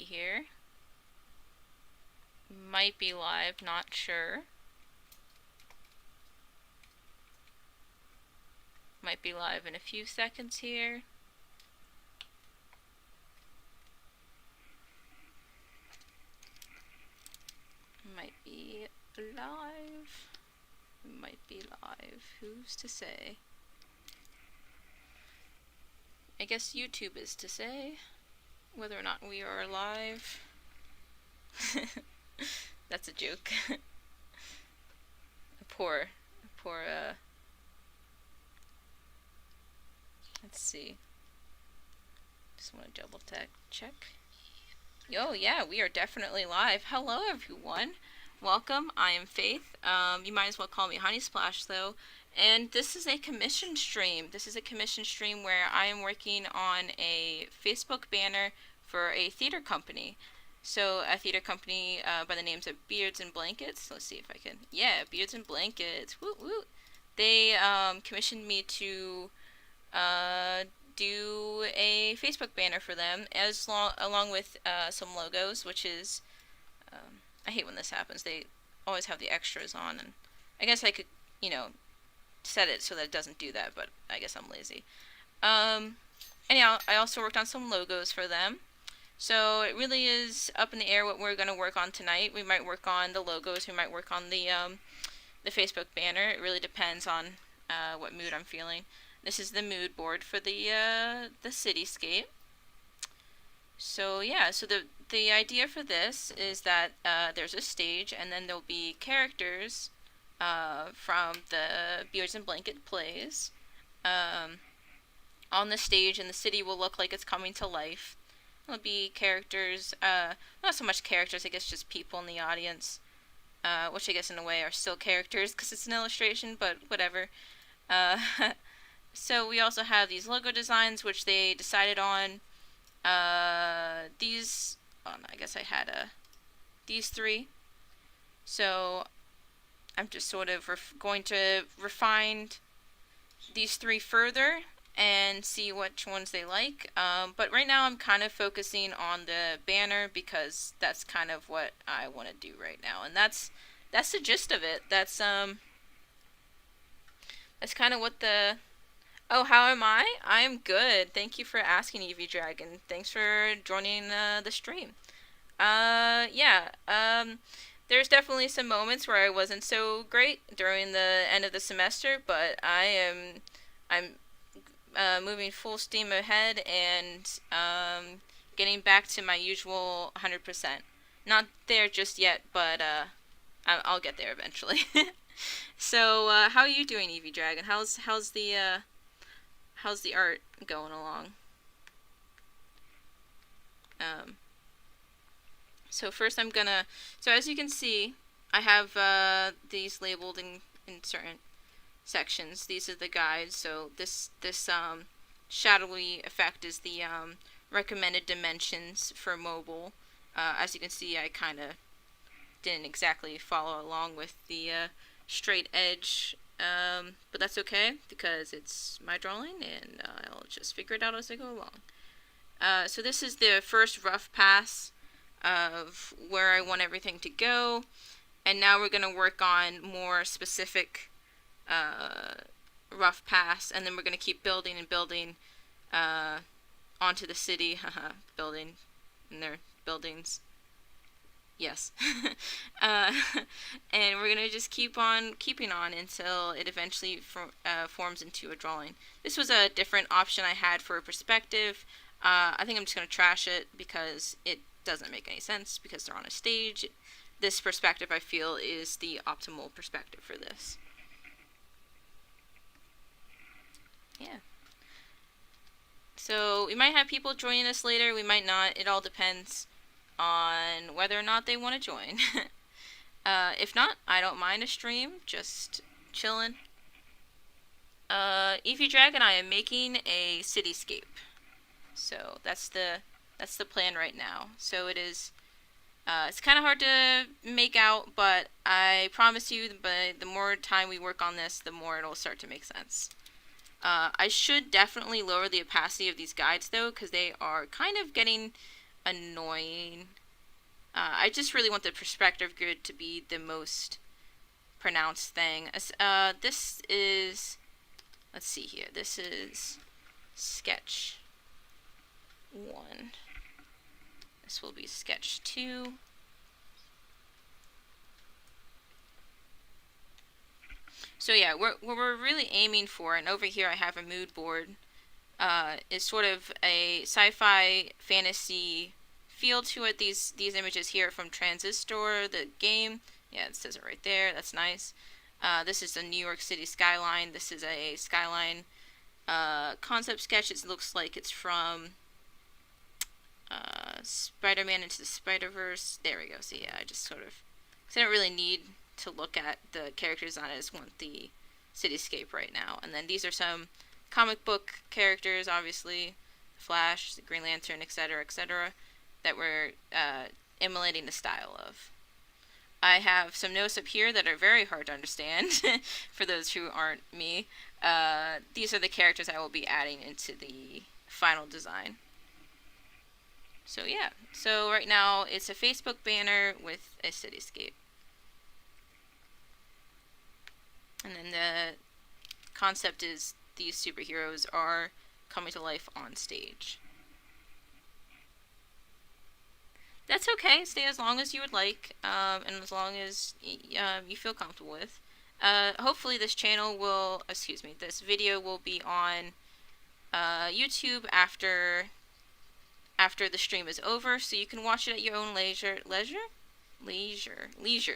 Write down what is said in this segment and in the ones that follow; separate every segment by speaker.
Speaker 1: here. Might be live, not sure. Might be live in a few seconds here. Might be live. Might be live. Who's to say? I guess YouTube is to say whether or not we are live. That's a joke. poor, let's see. Just want to double check. Oh yeah, we are definitely live. Hello everyone. Welcome. I am Faith. You might as well call me Honey Splash though. And this is a commission stream. This is a commission stream where I am working on a Facebook banner for a theater company. So a theater company by the names of Beards and Blankets. Let's see if I can. Yeah, Beards and Blankets. Woot woot. They commissioned me to do a Facebook banner for them along with some logos, which is I hate when this happens. They always have the extras on, and I guess I could, set it so that it doesn't do that, but I guess I'm lazy. Anyhow, I also worked on some logos for them. So it really is up in the air what we're going to work on tonight. We might work on the logos, we might work on the Facebook banner. It really depends on what mood I'm feeling. This is the mood board for the cityscape. So yeah, so the idea for this is that there's a stage, and then there'll be characters from the Beards and Blanket plays on the stage, and the city will look like it's coming to life. There'll be characters, not so much characters, I guess just people in the audience, which I guess in a way are still characters because it's an illustration, but whatever. So we also have these logo designs, which they decided on. I guess I had these three. So I'm just sort of going to refine these three further and see which ones they like. But right now I'm kind of focusing on the banner because that's kind of what I want to do right now, and that's the gist of it. That's kind of what the. Oh, how am I? I'm good. Thank you for asking, Eevee Dragon. Thanks for joining the stream. Yeah. There's definitely some moments where I wasn't so great during the end of the semester, but I'm moving full steam ahead and getting back to my usual 100%. Not there just yet, but I'll get there eventually. So, how are you doing, Eevee Dragon? How's the art going along? So first so as you can see, I have these labeled in certain sections. These are the guides. So this shadowy effect is the recommended dimensions for mobile. As you can see, I kind of didn't exactly follow along with the straight edge, but that's okay because it's my drawing and I'll just figure it out as I go along. So this is the first rough pass of where I want everything to go, and now we're going to work on more specific rough pass, and then we're going to keep building and building onto the city. Building in their buildings. Yes. And we're going to just keep on keeping on until it eventually forms into a drawing. This was a different option I had for a perspective. I think I'm just going to trash it because it doesn't make any sense because they're on a stage. This perspective, I feel, is the optimal perspective for this. Yeah. So we might have people joining us later, we might not. It all depends on whether or not they want to join. If not, I don't mind a stream, just chilling. Eevee Dragon, I am making a cityscape. So that's the plan right now. So it is. It's kind of hard to make out, but I promise you, the more time we work on this, the more it'll start to make sense. I should definitely lower the opacity of these guides though, because they are kind of getting annoying. I just really want the perspective grid to be the most pronounced thing. This is, let's see here, this is sketch 1. This will be sketch 2. So yeah, what we're really aiming for, and over here I have a mood board, is sort of a sci-fi fantasy feel to it. These images here are from Transistor, the game. Yeah, it says it right there. That's nice. This is the New York City skyline. This is a skyline concept sketch. It looks like it's from Spider-Man Into the Spider-Verse. There we go. So yeah, I just sort of, because I don't really need to look at the character design. I just want the cityscape right now. And then these are some comic book characters, obviously, Flash, the Green Lantern, etc., etc., that we're emulating the style of. I have some notes up here that are very hard to understand for those who aren't me. These are the characters I will be adding into the final design. So yeah, so right now it's a Facebook banner with a cityscape. And then the concept is these superheroes are coming to life on stage. That's okay. Stay as long as you would like, and as long as you feel comfortable with. Hopefully this channel will, this video will be on YouTube after the stream is over, so you can watch it at your own leisure. Leisure,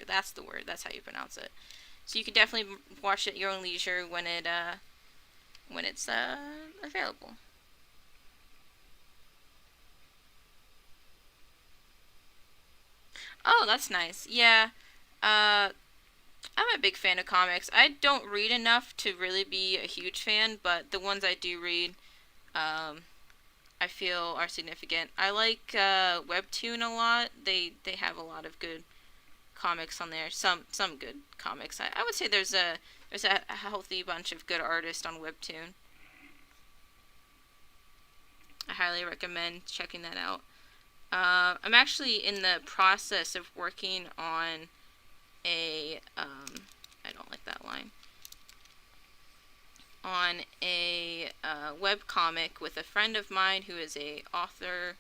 Speaker 1: that's the word. That's how you pronounce it. So you can definitely watch it at your own leisure when it's available. Oh, that's nice. Yeah. I'm a big fan of comics. I don't read enough to really be a huge fan, but the ones I do read, I feel are significant. I like Webtoon a lot. They have a lot of good comics on there. Some good comics. I would say there's a healthy bunch of good artists on Webtoon. I highly recommend checking that out. I'm actually in the process of working on a I don't like that line. On a web comic with a friend of mine who is a author.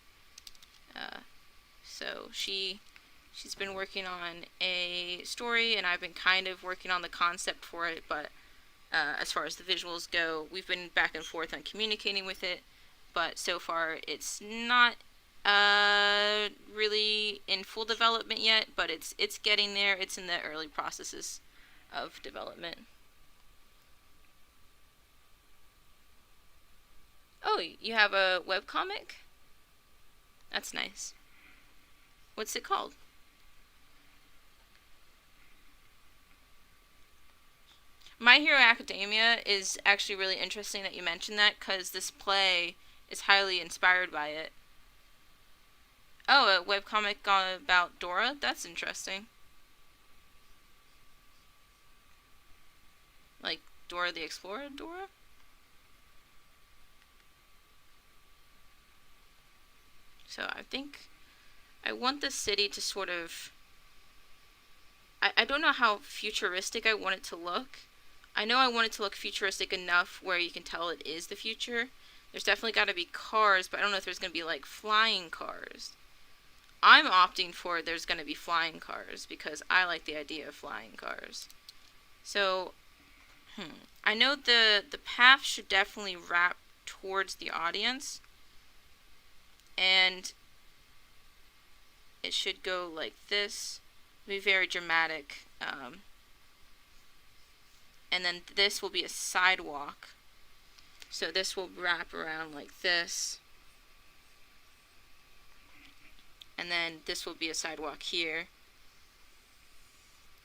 Speaker 1: So she's been working on a story, and I've been kind of working on the concept for it, but as far as the visuals go, we've been back and forth on communicating with it, but so far it's not really in full development yet, but it's getting there. It's in the early processes of development. Oh, you have a webcomic? That's nice. What's it called? My Hero Academia is actually really interesting that you mentioned that, because this play is highly inspired by it. Oh, a webcomic about Dora? That's interesting. Like Dora the Explorer Dora? So I think I want the city to sort of... I don't know how futuristic I want it to look. I know I want it to look futuristic enough where you can tell it is the future. There's definitely got to be cars, but I don't know if there's going to be like flying cars. I'm opting for there's going to be flying cars because I like the idea of flying cars. So, I know the path should definitely wrap towards the audience, and it should go like this. It'll be very dramatic. And then this will be a sidewalk. So this will wrap around like this. And then this will be a sidewalk here.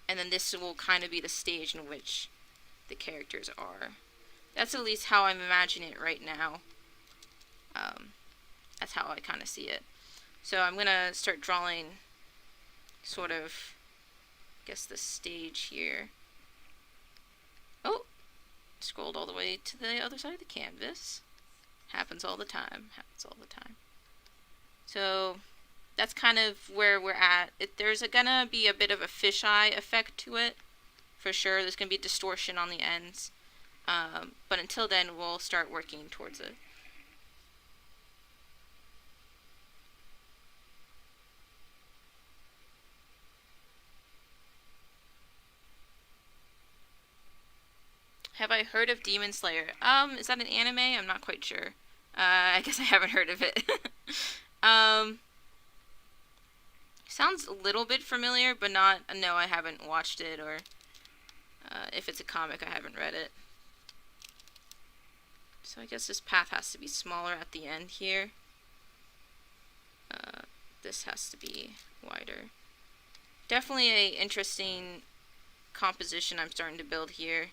Speaker 1: And then this will kind of be the stage in which the characters are. That's at least how I'm imagining it right now. That's how I kind of see it. So I'm going to start drawing sort of, I guess, the stage here. Oh, scrolled all the way to the other side of the canvas. Happens all the time. So that's kind of where we're at. There's gonna be a bit of a fisheye effect to it, for sure. There's gonna be distortion on the ends. But until then, we'll start working towards it. Have I heard of Demon Slayer? Is that an anime? I'm not quite sure. I guess I haven't heard of it. um, Sounds a little bit familiar, but not. No, I haven't watched it, or if it's a comic, I haven't read it. So I guess this path has to be smaller at the end here. This has to be wider. Definitely a interesting composition I'm starting to build here.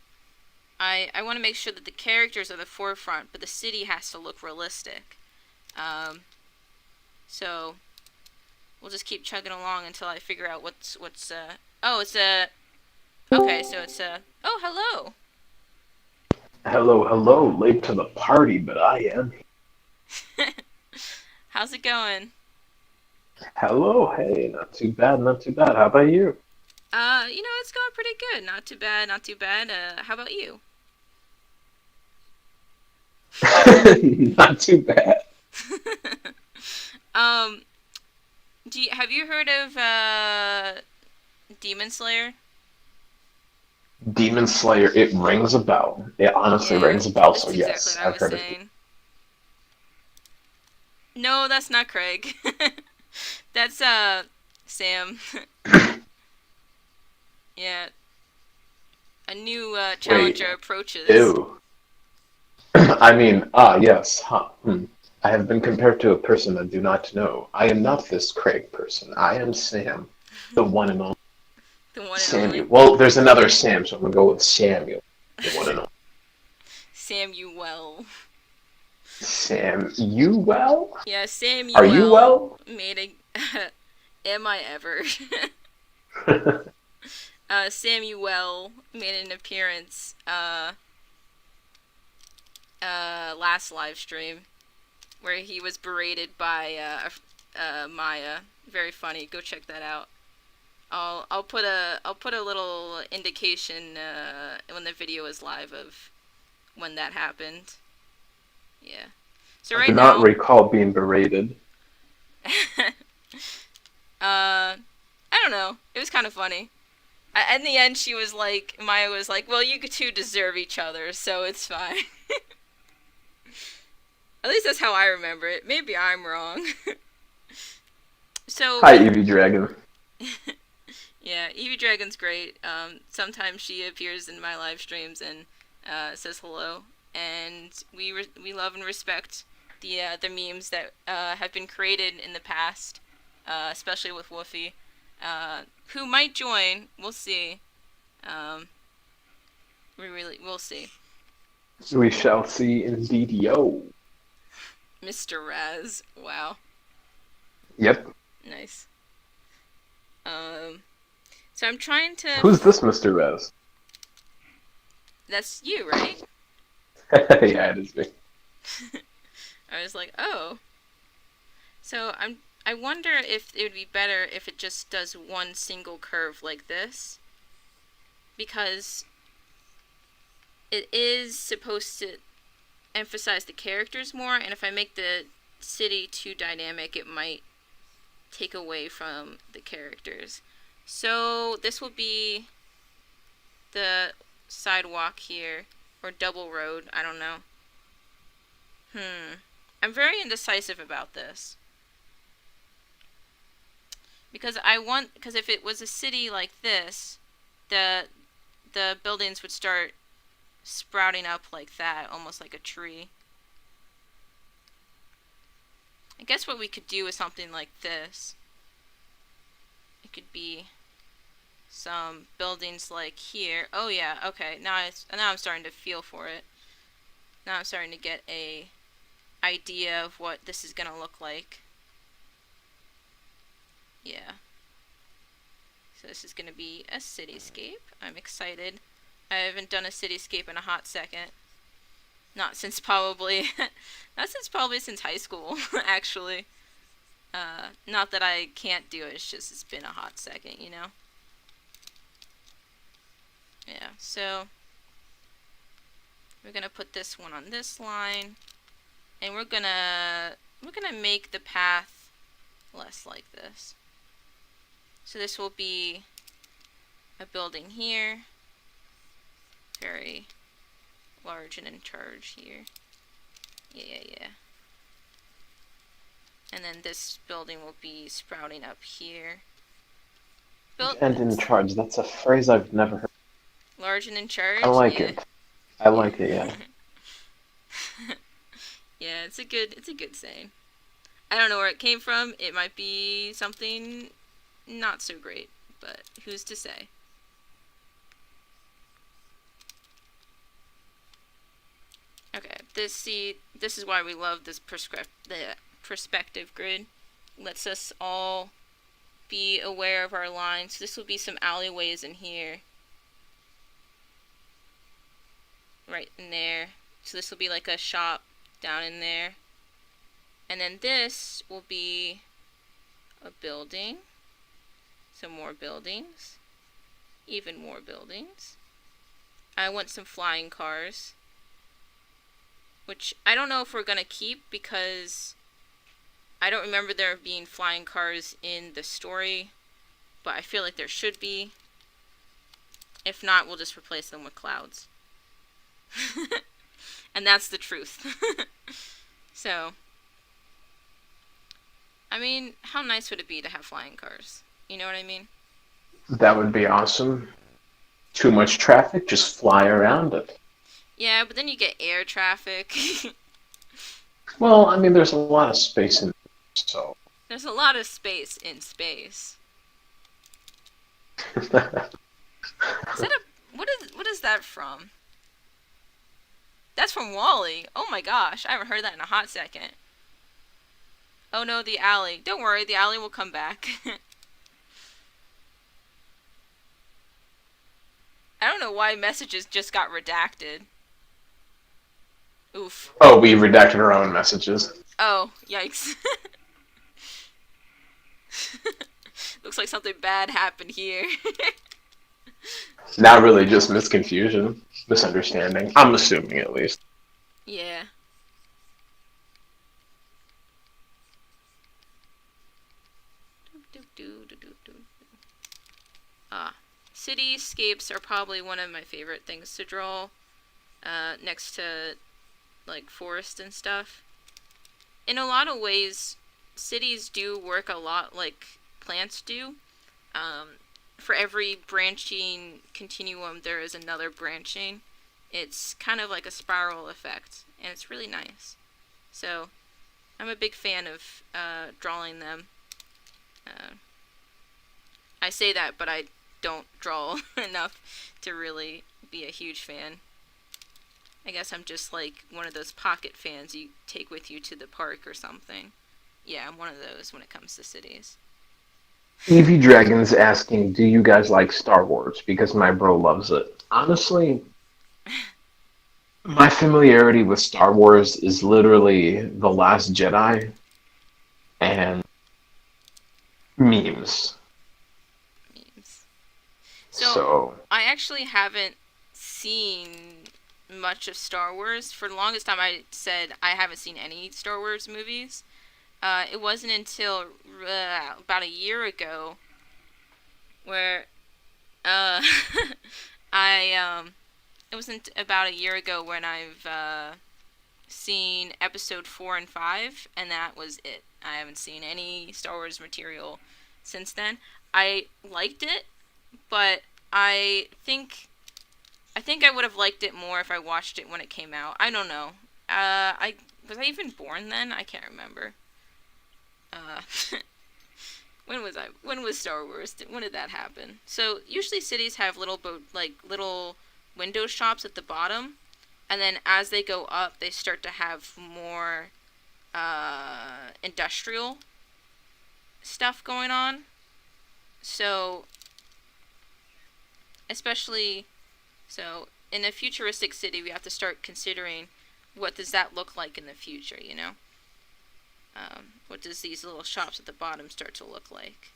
Speaker 1: I want to make sure that the characters are the forefront, but the city has to look realistic. So we'll just keep chugging along until I figure out what's oh, it's a okay, so it's a oh, hello.
Speaker 2: Hello, hello. Late to the party, but I am.
Speaker 1: How's it going?
Speaker 2: Hello, hey, not too bad, not too bad. How about you?
Speaker 1: It's going pretty good. Not too bad, not too bad. How about you?
Speaker 2: Not too bad.
Speaker 1: um, have you heard of Demon Slayer?
Speaker 2: Demon Slayer, it rings a bell. It honestly
Speaker 1: Yeah,
Speaker 2: rings a bell, so
Speaker 1: that's exactly
Speaker 2: yes,
Speaker 1: what I
Speaker 2: I've
Speaker 1: was
Speaker 2: heard of it.
Speaker 1: saying. No, that's not Craig. That's Sam. Yeah, a new
Speaker 2: Wait,
Speaker 1: challenger approaches.
Speaker 2: ew. Yes, huh. I have been compared to a person I do not know. I am not this Craig person. I am Sam, the one and only
Speaker 1: The one and
Speaker 2: Samuel.
Speaker 1: only
Speaker 2: Well, there's another Sam, so I'm gonna go with Samuel, the one and only.
Speaker 1: Samuel.
Speaker 2: Sam, you well?
Speaker 1: Yeah,
Speaker 2: Are you
Speaker 1: Samuel
Speaker 2: well?
Speaker 1: made a. Am I ever? Samuel made an appearance last live stream where he was berated by Maya. Very funny. Go check that out. I'll put a little indication when the video is live of when that happened. Yeah. So
Speaker 2: I do
Speaker 1: right
Speaker 2: not
Speaker 1: now,
Speaker 2: recall being berated.
Speaker 1: I don't know. It was kind of funny. In the end, Maya was like, "Well, you two deserve each other, so it's fine." At least that's how I remember it. Maybe I'm wrong. So
Speaker 2: Hi, Evie Dragon.
Speaker 1: yeah, Evie Dragon's great. Sometimes she appears in my live streams and says hello, and we love and respect the memes that have been created in the past, especially with Woofy, who might join. We'll see. Um, we'll see.
Speaker 2: We shall see indeed, yo.
Speaker 1: Mr. Raz, wow,
Speaker 2: Yep.
Speaker 1: nice. So I'm trying to.
Speaker 2: Who's this Mr. Rez?
Speaker 1: That's you, right?
Speaker 2: Yeah, it is me.
Speaker 1: I was like, oh. So I wonder if it would be better if it just does one single curve like this, because it is supposed to emphasize the characters more, and if I make the city too dynamic, it might take away from the characters. So this will be the sidewalk here, or double road, I don't know. I'm very indecisive about this. Because if it was a city like this, the buildings would start sprouting up like that, almost like a tree. I guess what we could do is something like this. It could be some buildings like here. Oh yeah, okay. Now I'm starting to feel for it. Now I'm starting to get a idea of what this is gonna look like. Yeah. So this is gonna be a cityscape. I'm excited. I haven't done a cityscape in a hot second. Not since probably since high school, actually. Not that I can't do it, it's been a hot second, Yeah, so we're gonna put this one on this line, and we're gonna make the path less like this. So this will be a building here, very large and in charge here. Yeah. And then this building will be sprouting up here.
Speaker 2: And in charge, that's a phrase I've never heard.
Speaker 1: Large and in
Speaker 2: I
Speaker 1: charge.
Speaker 2: like
Speaker 1: Yeah.
Speaker 2: it. I
Speaker 1: Yeah.
Speaker 2: like it, yeah.
Speaker 1: Yeah, it's a good saying. I don't know where it came from. It might be something not so great, but who's to say? Okay, this is why we love the perspective grid. Lets us all be aware of our lines. So this will be some alleyways in here. Right in there. So this will be like a shop down in there. And then this will be a building. Some more buildings. Even more buildings. I want some flying cars. Which I don't know if we're gonna keep because I don't remember there being flying cars in the story, but I feel like there should be. If not, we'll just replace them with clouds. And that's the truth. So, I mean, how nice would it be to have flying cars? You know what I mean?
Speaker 2: That would be awesome. Too much traffic, just fly around it.
Speaker 1: Yeah, but then you get air traffic.
Speaker 2: Well, I mean, there's a lot of space in so.
Speaker 1: There's a lot of space in space. Is that what is that from? That's from Wall-E. Oh my gosh, I haven't heard that in a hot second. Oh no, the alley. Don't worry, the alley will come back. I don't know why messages just got redacted. Oof.
Speaker 2: Oh, we redacted our own messages.
Speaker 1: Oh, yikes. Looks like something bad happened here.
Speaker 2: Not really, just misconfusion, misunderstanding. I'm assuming, at least.
Speaker 1: Yeah. Ah. Cityscapes are probably one of my favorite things to draw. Next to, like, forest and stuff. In a lot of ways, cities do work a lot like plants do. For every branching continuum, there is another branching. It's kind of like a spiral effect, and it's really nice. So, I'm a big fan of drawing them. Uh, I say that, but I don't draw enough to really be a huge fan. I guess I'm just like one of those pocket fans you take with you to the park or something. Yeah, I'm one of those when it comes to cities.
Speaker 2: Evie Dragon's asking, do you guys like Star Wars? Because my bro loves it. Honestly, my familiarity with Star Wars is literally The Last Jedi and memes.
Speaker 1: Memes. So,
Speaker 2: So,
Speaker 1: I actually haven't seen much of Star Wars. For the longest time, I said I haven't seen any Star Wars movies. It wasn't until about a year ago where uh, it wasn't about a year ago when I've seen episode 4 and 5, and that was it. I haven't seen any Star Wars material since then. I liked it, but I think I would have liked it more if I watched it when it came out. I don't know. I was I even born then? I can't remember. Uh, when was I? When was Star Wars? When did that happen? So usually cities have little window shops at the bottom, and then as they go up, they start to have more industrial stuff going on. So especially so in a futuristic city, we have to start considering what does that look like in the future. What does these little shops at the bottom start to look like?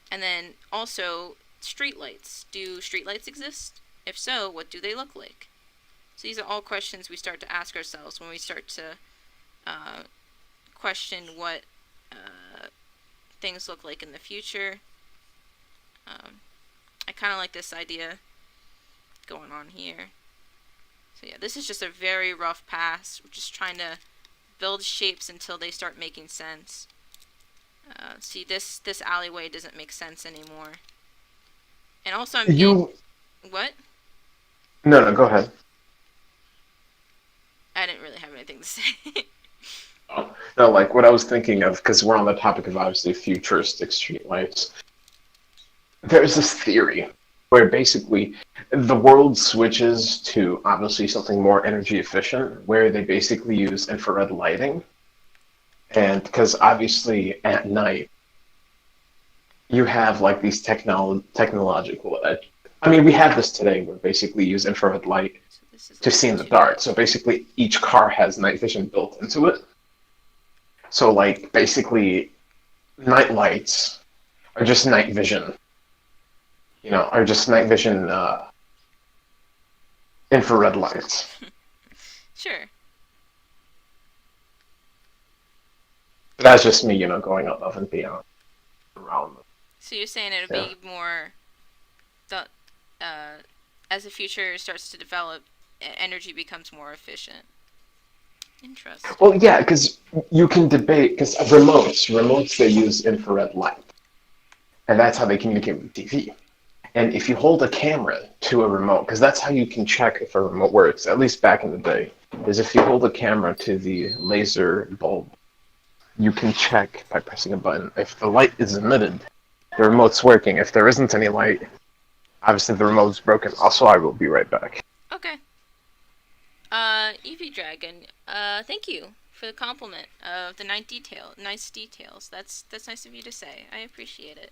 Speaker 1: And then also streetlights. Do streetlights exist? If so, what do they look like? So these are all questions we start to ask ourselves when we start to uh, question what uh, things look like in the future. Um, I kind of like this idea going on here. So yeah, this is just a very rough pass. We're just trying to build shapes until they start making sense. See, this alleyway doesn't make sense anymore. And also, I'm being
Speaker 2: You
Speaker 1: what?
Speaker 2: no, go ahead.
Speaker 1: I didn't really have anything to say.
Speaker 2: Oh, no, like what I was thinking of, because we're on the topic of obviously futuristic streetlights. There's this theory where basically the world switches to obviously something more energy efficient, where they basically use infrared lighting. And because obviously at night you have like these technological edge. I mean, we have this today where basically use infrared light
Speaker 1: So this is
Speaker 2: to
Speaker 1: like
Speaker 2: see in the
Speaker 1: two.
Speaker 2: dark. So basically each car has night vision built into it. So like basically night lights are just night vision, are just night vision infrared lights.
Speaker 1: Sure.
Speaker 2: But that's just me, going above and beyond around them.
Speaker 1: So you're saying it would
Speaker 2: Yeah.
Speaker 1: be more the as the future starts to develop, energy becomes more efficient.
Speaker 2: Well,
Speaker 1: Interesting.
Speaker 2: yeah, because you can debate because remotes they use infrared light, and that's how they communicate with TV. And if you hold a camera to a remote, because that's how you can check if a remote works, at least back in the day, is if you hold a camera to the laser bulb, you can check by pressing a button. If the light is emitted, the remote's working. If there isn't any light, obviously the remote's broken. Also, I will be right back.
Speaker 1: Okay. Eevee Dragon. Thank you for the compliment of the nice details. That's nice of you to say. I appreciate it.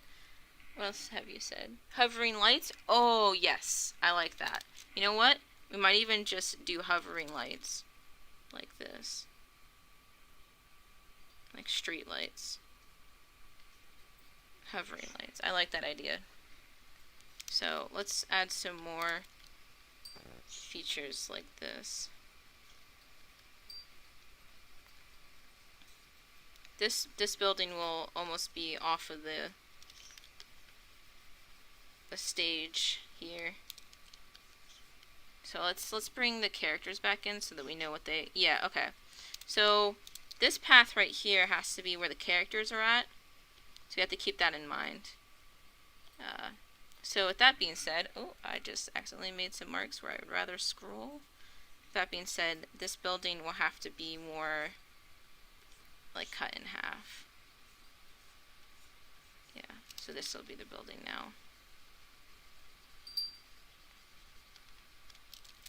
Speaker 1: What else have you said? Hovering lights? Oh, yes. I like that. You know what? We might even just do hovering lights. Like this. Like street lights. Hovering lights. I like that idea. So, let's add some more features like this. This building will almost be off of the stage here. So let's bring the characters back in so that we know what they... Yeah, okay. So this path right here has to be where the characters are at. So you have to keep that in mind. Uh, so with that being said... Oh, I just accidentally made some marks where I would rather scroll. With that being said, this building will have to be more like cut in half. Yeah, so this will be the building now.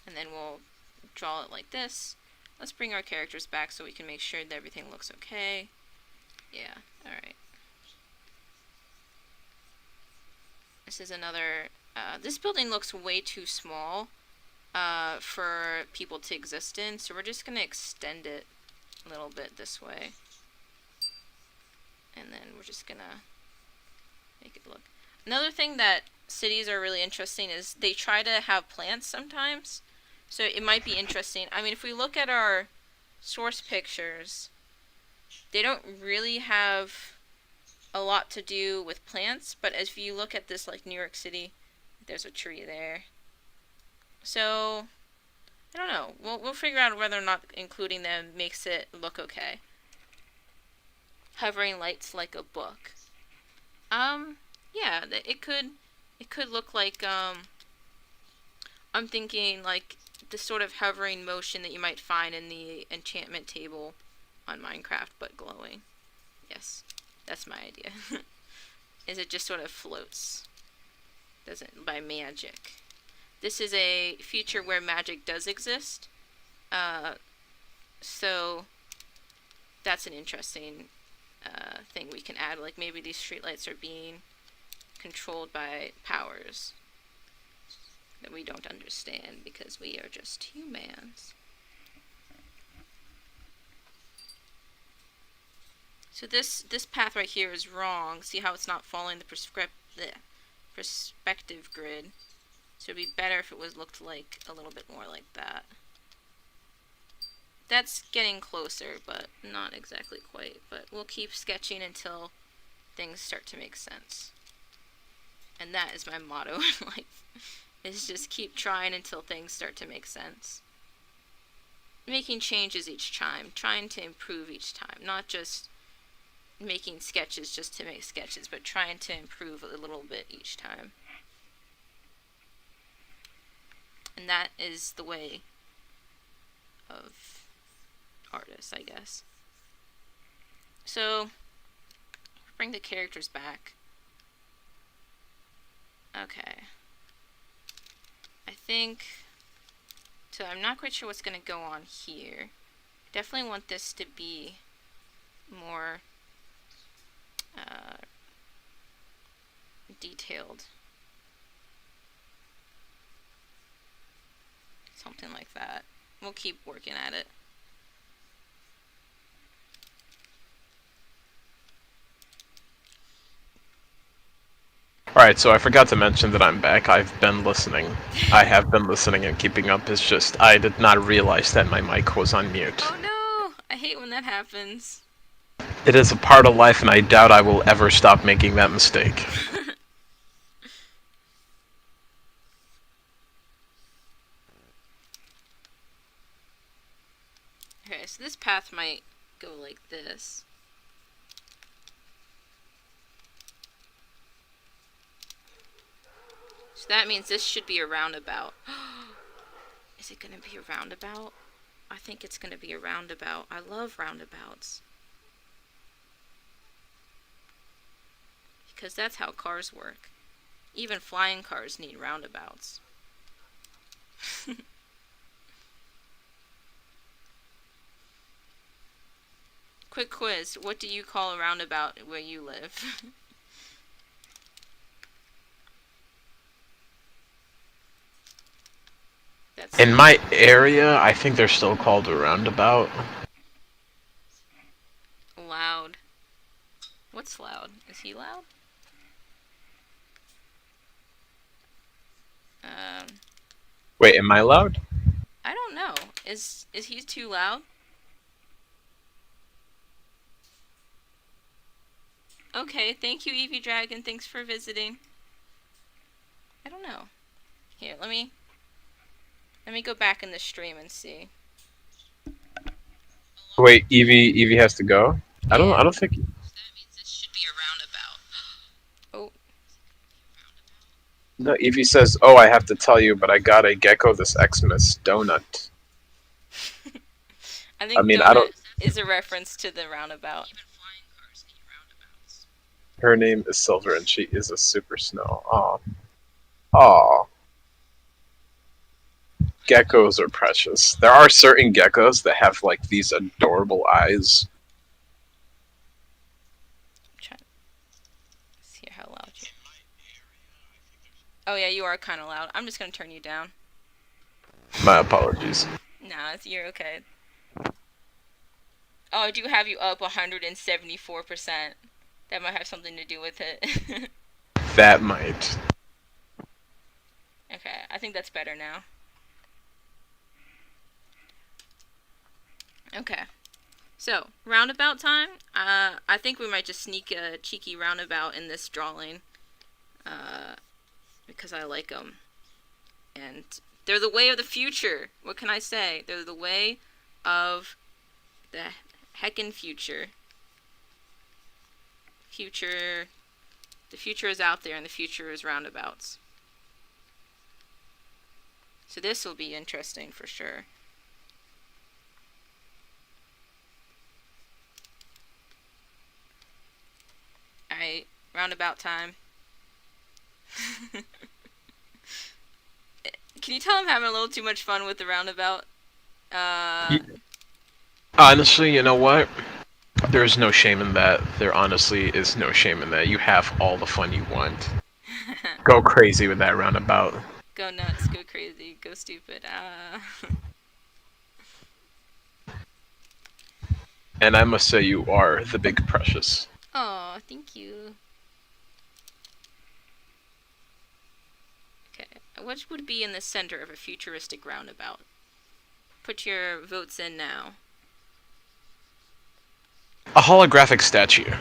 Speaker 1: And then we'll draw it like this. Let's bring our characters back so we can make sure that everything looks okay. Yeah, alright. This is another... this building looks way too small for people to exist in, so we're just going to extend it a little bit this way. And then we're just going to make it look... Another thing that cities are really interesting is they try to have plants sometimes. So it might be interesting. I mean, if we look at our source pictures, they don't really have a lot to do with plants, but if you look at this, like New York City, there's a tree there. So, I don't know. We'll figure out whether or not including them makes it look okay. Hovering lights like a book. Yeah, it could look like, I'm thinking like the sort of hovering motion that you might find in the enchantment table on Minecraft, but glowing. Yes, that's my idea. Is it just sort of floats, doesn't by magic. This is a future where magic does exist, uh, so that's an interesting thing we can add. Like maybe these streetlights are being controlled by powers that we don't understand because we are just humans. So this path right here is wrong. See how it's not following the perspective grid. So it'd be better if it was looked like a little bit more like that. That's getting closer, but not exactly quite. But we'll keep sketching until things start to make sense. And that is my motto in life, is just keep trying until things start to make sense. Making changes each time, trying to improve each time, not just making sketches just to make sketches, but trying to improve a little bit each time. And that is the way of artists, I guess. So, bring the characters back. Okay. I think... So I'm not quite sure what's going to go on here. Definitely want this to be more detailed. Something like that. We'll keep working at it.
Speaker 2: Alright, so I forgot to mention that I'm back. I've been listening. I have been listening and keeping up. It's just, I did not realize that my mic was on mute.
Speaker 1: Oh no! I hate when that happens.
Speaker 2: It is a part of life, and I doubt I will ever stop making that mistake.
Speaker 1: Okay, so this path might go like this. So that means this should be a roundabout. Is it going to be a roundabout? I think it's going to be a roundabout. I love roundabouts. Because that's how cars work. Even flying cars need roundabouts. Quick quiz. What do you call a roundabout where you live? That's
Speaker 2: In my area, I think they're still called a roundabout.
Speaker 1: loud. What's loud? Is he loud? Um,
Speaker 2: Wait, am I loud?
Speaker 1: I don't know. Is he too loud? Okay, thank you, Eevee Dragon. Thanks for visiting. I don't know. Here, let me go back in the stream and see.
Speaker 2: Wait, Evie has to go?
Speaker 1: Yeah.
Speaker 2: I don't think...
Speaker 1: That means this should be a roundabout. Oh.
Speaker 2: No, Evie says, oh, I have to tell you, but I got a Gecko this Xmas donut.
Speaker 1: I think
Speaker 2: mean,
Speaker 1: donut
Speaker 2: I don't...
Speaker 1: is a reference to the roundabout. Even flying cars need roundabouts.
Speaker 2: Her name is Silver, and she is a super snow. Aw. Aw. Geckos are precious. There are certain geckos that have, like, these adorable eyes.
Speaker 1: I'm trying to see how loud you are. Oh yeah, you are kind of loud. I'm just gonna turn you down.
Speaker 2: My apologies.
Speaker 1: Nah, you're okay. Oh, I do have you up 174%. That might have something to do with it.
Speaker 2: That might.
Speaker 1: Okay, I think that's better now. Okay. So, roundabout time. I think we might just sneak a cheeky roundabout in this drawing. Because I like them. And they're the way of the future. What can I say? They're the way of the heckin' future. The future is out there, and the future is roundabouts. So this will be interesting for sure. Alright, roundabout time. Can you tell I'm having a little too much fun with the roundabout?
Speaker 2: Honestly, you know what? There's no shame in that. There honestly is no shame in that. You have all the fun you want. Go crazy with that roundabout.
Speaker 1: Go nuts, go crazy, go stupid.
Speaker 2: And I must say, you are the big precious.
Speaker 1: Oh, thank you. Okay, what would be in the center of a futuristic roundabout? Put your votes in now.
Speaker 2: A holographic statue.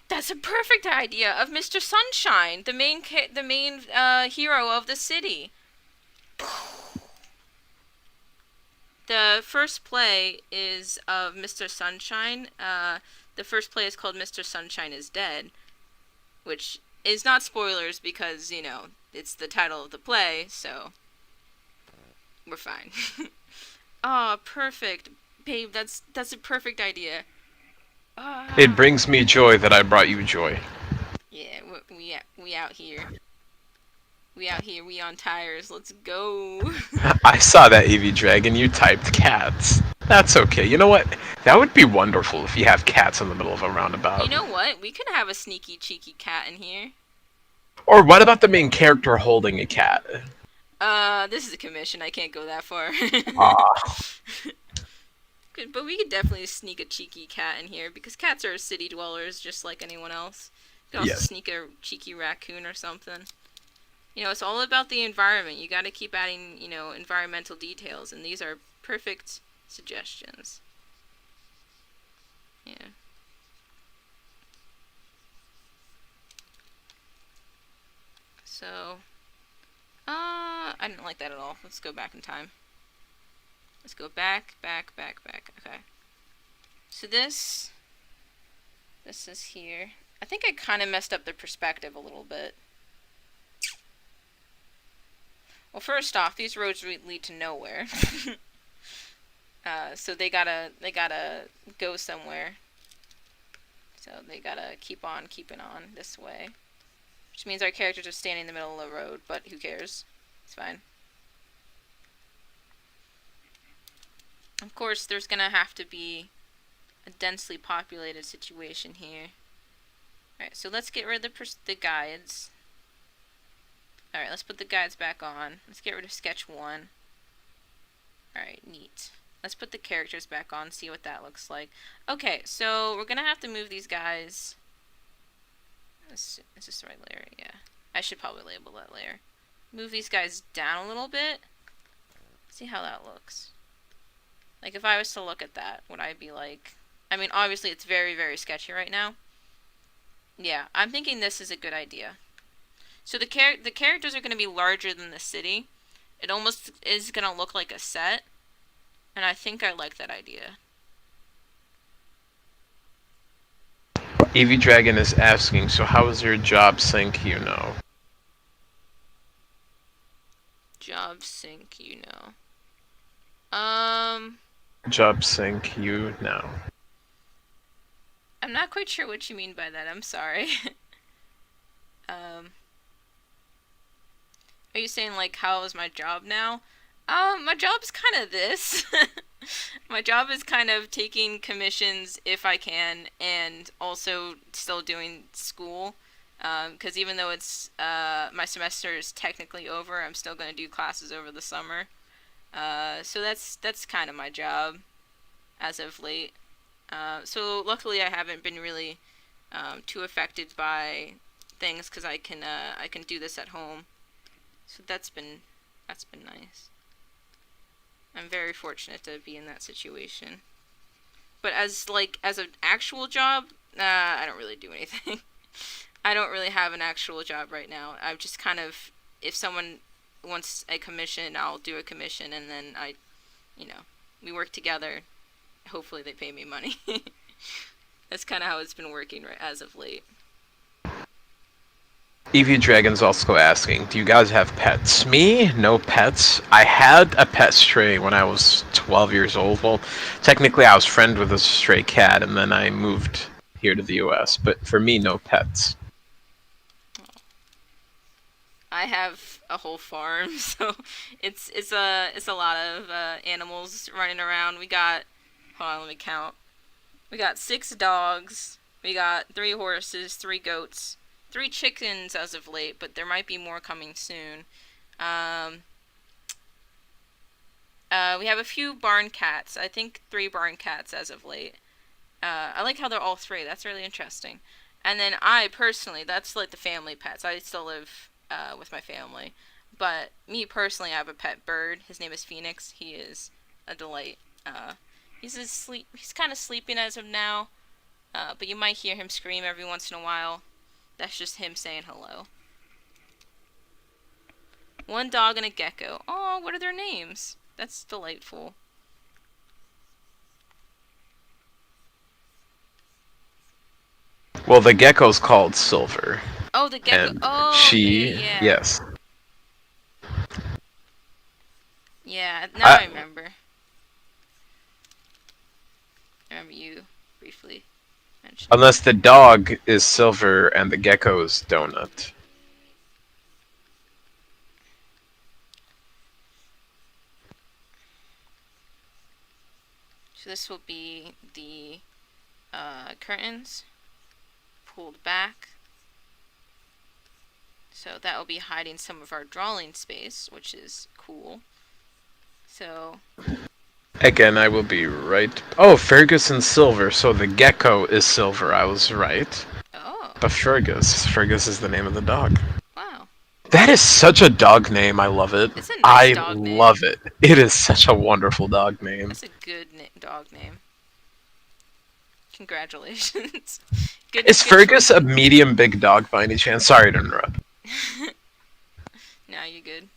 Speaker 1: That's a perfect idea of Mr. Sunshine, the main hero of the city. The first play is of Mr. Sunshine. The first play is called Mr. Sunshine is Dead, which is not spoilers because, it's the title of the play, so we're fine. Oh, perfect. Babe, that's a perfect idea.
Speaker 2: It
Speaker 1: Ah.
Speaker 2: brings me joy that I brought you joy.
Speaker 1: Yeah, we out here. We out here, we on tires. Let's go.
Speaker 2: I saw that AV Dragon. You typed cats. That's okay. You know what? That would be wonderful if you have cats in the middle of a
Speaker 1: You
Speaker 2: roundabout.
Speaker 1: know what? We could have a sneaky, cheeky cat in here.
Speaker 2: Or what about the main character holding a cat?
Speaker 1: This is a commission. I can't go that far.
Speaker 2: Ah,
Speaker 1: Good, but we could definitely sneak a cheeky cat in here because cats are city dwellers just like anyone else. You could also
Speaker 2: yes.
Speaker 1: sneak a cheeky raccoon or something. It's all about the environment. You got to keep adding, environmental details, and these are perfect suggestions. Yeah. So, I didn't like that at all. Let's go back in time. Let's go back, back, back, back. Okay. So this is here. I think I kind of messed up the perspective a little bit. Well, first off, these roads lead to nowhere. So they gotta go somewhere. So they gotta keep on keeping on this way. Which means our characters are standing in the middle of the road, but who cares? It's fine. Of course, there's gonna have to be a densely populated situation here. Alright, so let's get rid of the guides. Alright, let's put the guides back on. Let's get rid of sketch 1. Alright, neat. Let's put the characters back on, see what that looks like. Okay, so we're gonna have to move these guys. Is this the right layer? Yeah. I should probably label that layer. Move these guys down a little bit. See how that looks. Like, if I was to look at that, would I be like... I mean, obviously it's very, very sketchy right now. Yeah, I'm thinking this is a good idea. So the characters are going to be larger than the city. It almost is going to look like a set. And I think I like that idea.
Speaker 2: AV Dragon is asking, so how is your job sync,
Speaker 1: Job sync,
Speaker 2: Job sync,
Speaker 1: I'm not quite sure what you mean by that. I'm sorry. um, are you saying, like, how is my job now? My job's kind of this. My job is kind of taking commissions if I can, and also still doing school. Because even though it's my semester is technically over, I'm still going to do classes over the summer. So that's kind of my job as of late. So luckily I haven't been really too affected by things because I can do this at home. So that's been nice. I'm very fortunate to be in that situation. But as an actual job, I don't really do anything. I don't really have an actual job right now. I'm just kind of, if someone wants a commission, I'll do a commission, and then we work together. Hopefully they pay me money. That's kind of how it's been working right as of late.
Speaker 2: EV Dragon's also asking, do you guys have pets? Me? No pets. I had a pet stray when I was 12 years old. Well, technically I was friends with a stray cat, and then I moved here to the US. But for me, no pets.
Speaker 1: I have a whole farm, so it's a lot of animals running around. Hold on, let me count. We got 6 dogs. We got 3 horses, 3 goats, 3 chickens as of late, but there might be more coming soon. We have a few barn cats. I think 3 barn cats as of late. I like how they're all three. That's really interesting. And then I personally, that's like the family pets. I still live with my family, but me personally, I have a pet bird. His name is Phoenix. He is a delight. He's asleep. He's kind of sleeping as of now, but you might hear him scream every once in a while. That's just him saying hello. One dog and a gecko. Oh, what are their names? That's delightful.
Speaker 2: Well, the gecko's called Silver,
Speaker 1: Oh, the gecko.
Speaker 2: and
Speaker 1: Oh, yeah,
Speaker 2: she,
Speaker 1: yeah.
Speaker 2: yes,
Speaker 1: Yeah, now
Speaker 2: I,
Speaker 1: I remember. I remember you briefly mentioning
Speaker 2: unless
Speaker 1: that.
Speaker 2: the dog is Silver and the gecko is Donut.
Speaker 1: So this will be the curtains pulled back. So that will be hiding some of our drawing space, which is cool. So,
Speaker 2: Again, I will be right. Oh, Fergus and Silver. So the gecko is Silver. I was right.
Speaker 1: oh,
Speaker 2: But Fergus is the name of the dog.
Speaker 1: wow.
Speaker 2: That is such a dog name. I love it.
Speaker 1: It's a nice
Speaker 2: I
Speaker 1: dog name.
Speaker 2: love it. It is such a wonderful dog name.
Speaker 1: That's a good dog name. Congratulations. good
Speaker 2: Is
Speaker 1: good
Speaker 2: Fergus a
Speaker 1: choice.
Speaker 2: medium big dog by any chance? Sorry to interrupt.
Speaker 1: Now you good.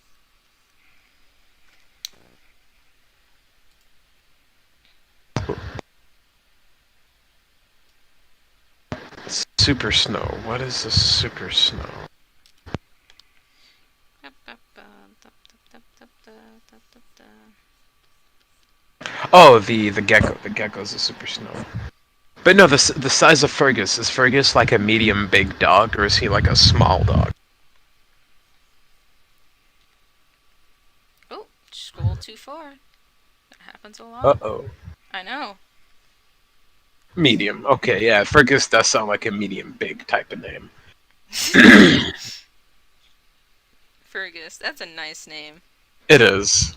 Speaker 2: Super snow. What is a super snow? Oh, the gecko. The gecko's a super snow. But no, the size of Fergus, is Fergus like a medium big dog, or is he like a small dog?
Speaker 1: Oh, scroll too far. That happens a
Speaker 2: Uh
Speaker 1: lot.
Speaker 2: oh.
Speaker 1: I know.
Speaker 2: Medium. Okay, yeah, Fergus does sound like a medium big type of name.
Speaker 1: Fergus. That's a nice name.
Speaker 2: It is.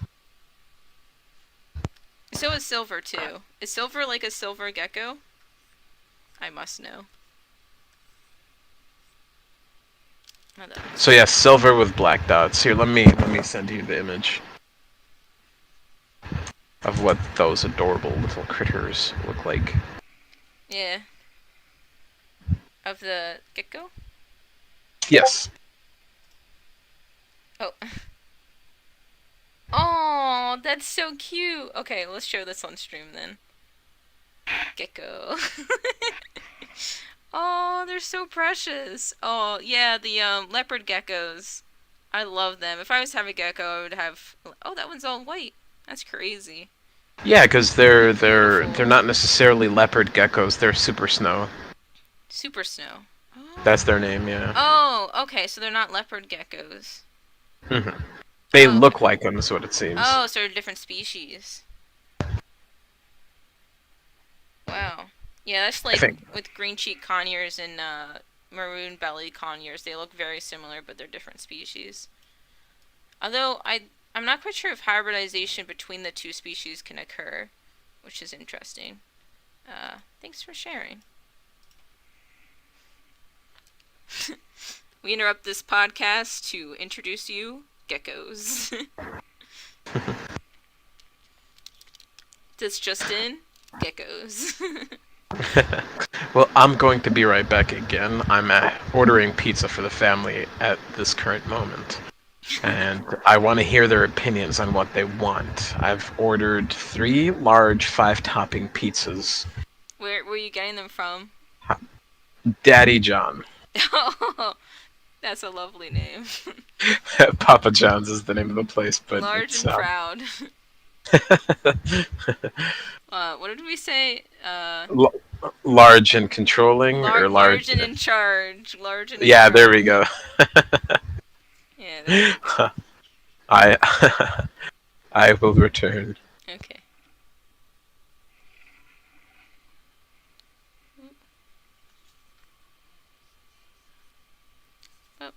Speaker 1: So is Silver too. Is Silver like a silver gecko? I must know. Oh, that looks
Speaker 2: So
Speaker 1: cute.
Speaker 2: yeah, silver with black dots. Here, let me send you the image of what those adorable little critters look like.
Speaker 1: Yeah. Of the gecko?
Speaker 2: Yes.
Speaker 1: Oh. Oh, that's so cute. Okay, let's show this on stream then. Gecko. Oh, they're so precious. Oh, yeah, the leopard geckos. I love them. If I was to have a gecko, I would have. Oh, that one's all white. That's crazy.
Speaker 2: Yeah, because they're
Speaker 1: Beautiful.
Speaker 2: not necessarily leopard geckos. They're super snow.
Speaker 1: Super snow.
Speaker 2: That's
Speaker 1: Oh.
Speaker 2: their name. Yeah.
Speaker 1: Oh, okay, so they're not leopard geckos.
Speaker 2: hmm They
Speaker 1: Oh, okay.
Speaker 2: look like them, is what it seems.
Speaker 1: Oh, so they're different species. Wow. Yeah, that's
Speaker 2: I
Speaker 1: like
Speaker 2: think.
Speaker 1: with green cheek conures and maroon belly conures. They look very similar, but they're different species. Although I'm not quite sure if hybridization between the two species can occur, which is interesting. Thanks for sharing. We interrupt this podcast to introduce you geckos. This just in, geckos.
Speaker 2: Well, I'm going to be right back again. I'm ordering pizza for the family at this current moment. And I want to hear their opinions on what they want. I've ordered 3 large 5-topping pizzas.
Speaker 1: Where are you getting them from?
Speaker 2: Daddy John.
Speaker 1: Oh, that's a lovely name.
Speaker 2: Papa John's is the name of the place, but
Speaker 1: Large
Speaker 2: it's
Speaker 1: and proud. What did we say?
Speaker 2: l- large and controlling, or large.
Speaker 1: Large and in charge. Large and in
Speaker 2: Yeah, there we
Speaker 1: charge.
Speaker 2: go.
Speaker 1: Yeah, there we go.
Speaker 2: I I will return.
Speaker 1: Okay. Up,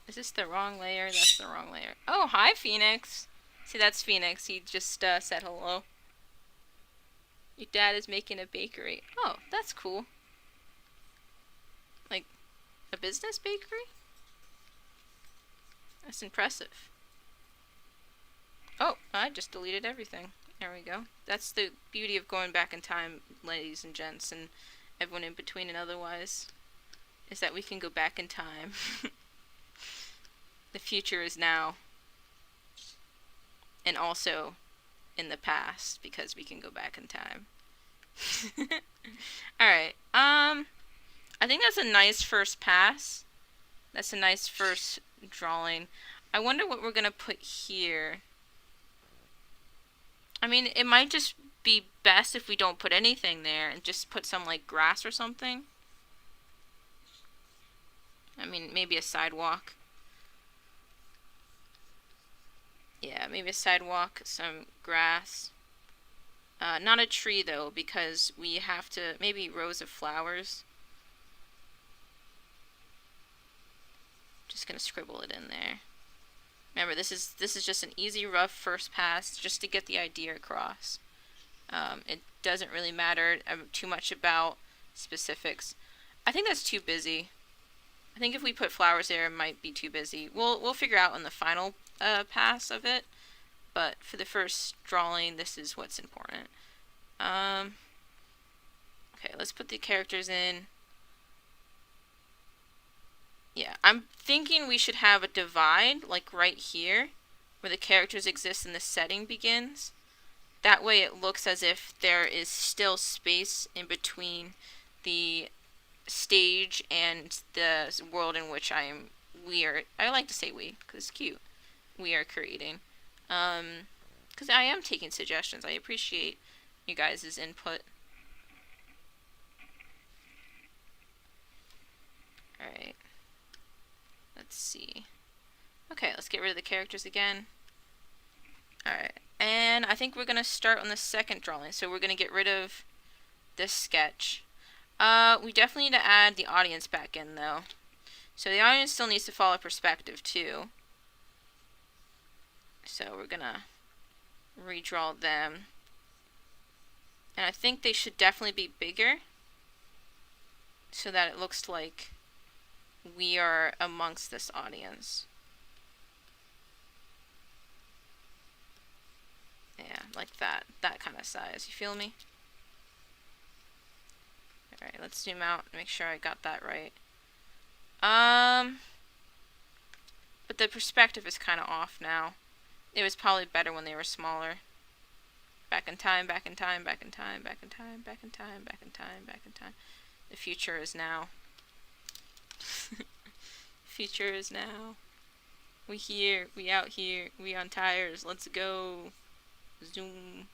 Speaker 1: is this the wrong layer? That's the wrong layer. Oh, hi, Phoenix. See, that's Phoenix. He just said hello. Your dad is making a bakery. Oh, that's cool. Like a business bakery? That's impressive. Oh, I just deleted everything. There we go. That's the beauty of going back in time, ladies and gents, and everyone in between and otherwise, is that we can go back in time. The future is now, and also in the past, because we can go back in time. Alright, I think that's a nice first pass. That's a nice first drawing. I wonder what we're gonna put here. I mean, it might just be best if we don't put anything there and just put some, like, grass or something. I mean, maybe a sidewalk. Yeah, maybe a sidewalk, some grass. Not a tree, though, because we have to... Maybe rows of flowers. Just gonna scribble it in there. Remember, this is just an easy, rough first pass, just to get the idea across. It doesn't really matter too much about specifics. I think that's too busy. I think if we put flowers there, it might be too busy. We'll figure out in the final pass of it. But for the first drawing, this is what's important. Okay, let's put the characters in. Yeah, I'm thinking we should have a divide, like right here, where the characters exist and the setting begins. That way it looks as if there is still space in between the stage and the world in which I like to say we, because it's cute, we are creating. Because I am taking suggestions. I appreciate you guys' input. Alright. Let's see. Okay, let's get rid of the characters again. Alright, and I think we're going to start on the second drawing. So we're going to get rid of this sketch. We definitely need to add the audience back in, though. So the audience still needs to follow perspective, too. So we're going to redraw them. And I think they should definitely be bigger, so that it looks like we are amongst this audience. Yeah, like that kind of size. You feel me? Alright, let's zoom out and make sure I got that right. But the perspective is kind of off now. It was probably better when they were smaller. Back in time, back in time, back in time, back in time, back in time, back in time, back in time. The future is now. Future is now. We here, we out here, we on tires, let's go. Zoom.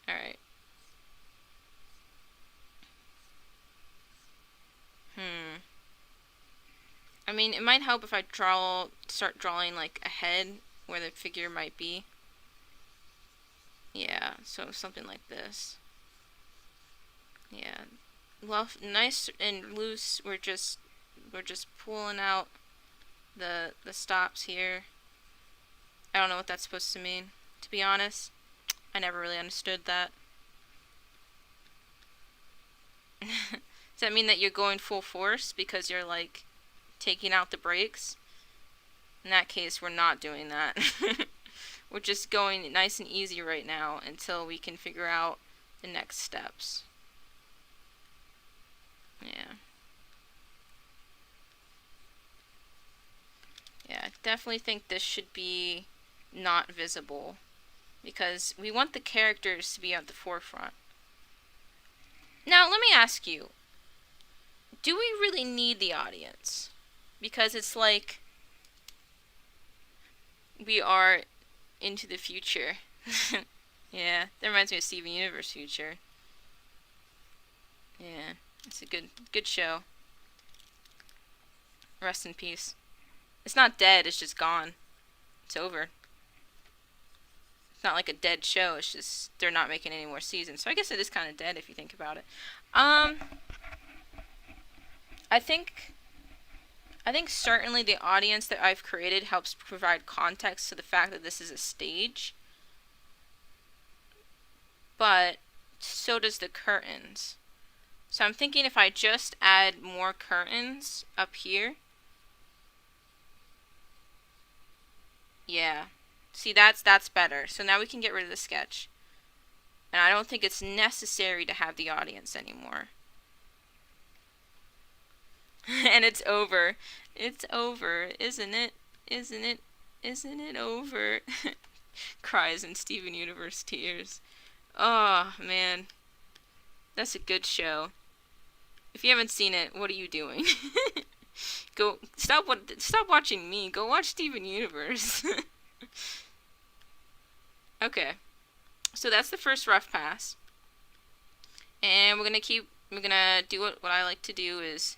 Speaker 1: Alright. I mean, it might help if I start drawing like a head where the figure might be. Yeah, so something like this. Yeah. Well, nice and loose. We're just pulling out the stops here. I don't know what that's supposed to mean, to be honest. I never really understood that. Does that mean that you're going full force because you're like taking out the brakes? In that case, we're not doing that. We're just going nice and easy right now until we can figure out the next steps. Yeah. Yeah, I definitely think this should be not visible, because we want the characters to be at the forefront. Now, let me ask you, do we really need the audience? Because it's like we are into the future. Yeah, that reminds me of Steven Universe Future. Yeah, it's a good show. Rest in peace. It's not dead, it's just gone. It's over. It's not like a dead show, it's just they're not making any more seasons. So I guess it is kind of dead if you think about it. I think certainly the audience that I've created helps provide context to the fact that this is a stage. but so does the curtains. So I'm thinking if I just add more curtains up here. Yeah. See, that's better. So now we can get rid of the sketch. And I don't think it's necessary to have the audience anymore. And it's over. It's over, isn't it? Isn't it? Isn't it over? Cries in Steven Universe tears. Oh, man. That's a good show. If you haven't seen it, what are you doing? Go stop watching me. Go watch Steven Universe. Okay. So that's the first rough pass. And we're gonna do what I like to do is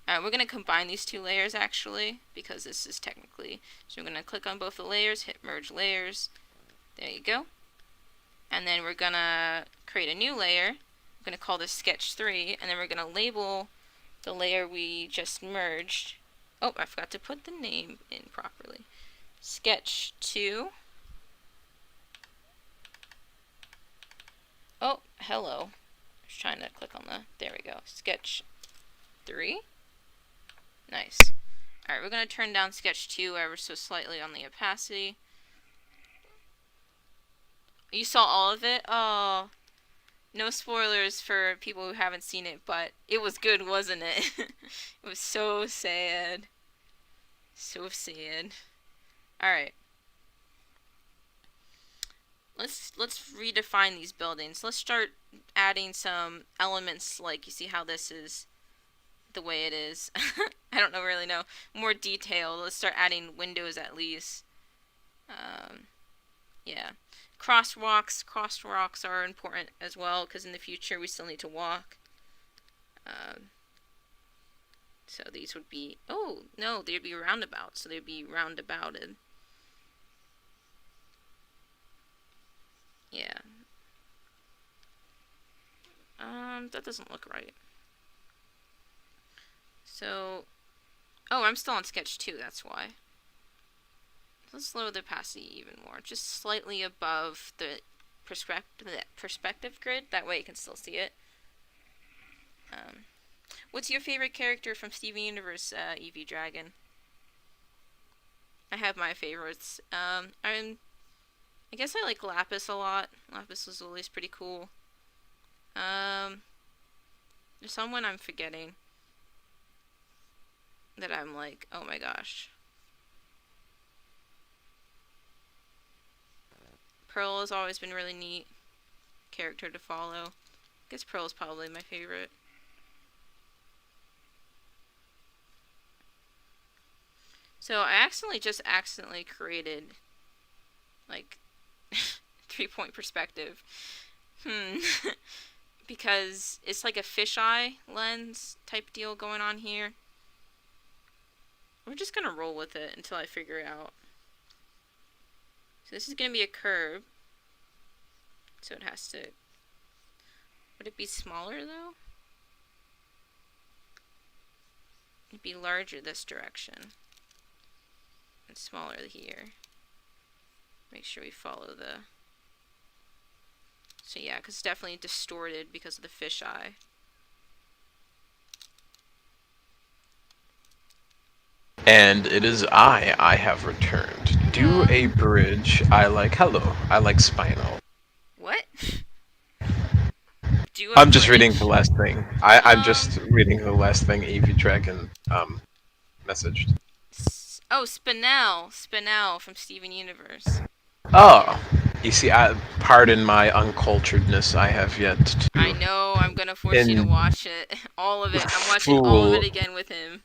Speaker 1: we're going to combine these two layers actually, because this is technically, so we're going to click on both the layers, hit merge layers, there you go, and then we're going to create a new layer, we're going to call this sketch 3, and then we're going to label the layer we just merged, oh, I forgot to put the name in properly, sketch 2, oh, hello, I was trying to click on there we go, sketch 3, nice. Alright, we're going to turn down sketch 2 ever so slightly on the opacity. You saw all of it? Oh, no spoilers for people who haven't seen it, but it was good, wasn't it? It was so sad. So sad. Alright. Let's redefine these buildings. Let's start adding some elements, like you see how this is the way it is. I don't really know. More detail. Let's start adding windows at least. Yeah. Crosswalks are important as well, because in the future we still need to walk. So these would be, oh, no, they'd be roundabouts, so they'd be roundabouted. Yeah. That doesn't look right. So, oh, I'm still on sketch 2, that's why. Let's lower the opacity even more, just slightly above the perspective grid, that way you can still see it. What's your favorite character from Steven Universe, Eevee Dragon? I have my favorites. I guess I like Lapis a lot. Lapis was always pretty cool. There's someone I'm forgetting that I'm like, oh my gosh. Pearl has always been really neat character to follow. I guess Pearl is probably my favorite. So I accidentally created like 3-point perspective. Because it's like a fisheye lens type deal going on here. We're just gonna roll with it until I figure it out. So this is gonna be a curve. So it has to... Would it be smaller though? It'd be larger this direction. And smaller here. Make sure we follow the... So yeah, because it's definitely distorted because of the fisheye.
Speaker 2: And it is I have returned. Do a bridge. I like hello. I like spinal.
Speaker 1: What? Do a
Speaker 2: I'm just
Speaker 1: bridge?
Speaker 2: reading the last thing. I'm just reading the last thing Eevee Dragon messaged.
Speaker 1: Oh, Spinel from Steven Universe.
Speaker 2: Oh, you see, pardon my unculturedness. I have yet to.
Speaker 1: I know, I'm gonna force you to watch it. All of it. I'm watching all of it again with him.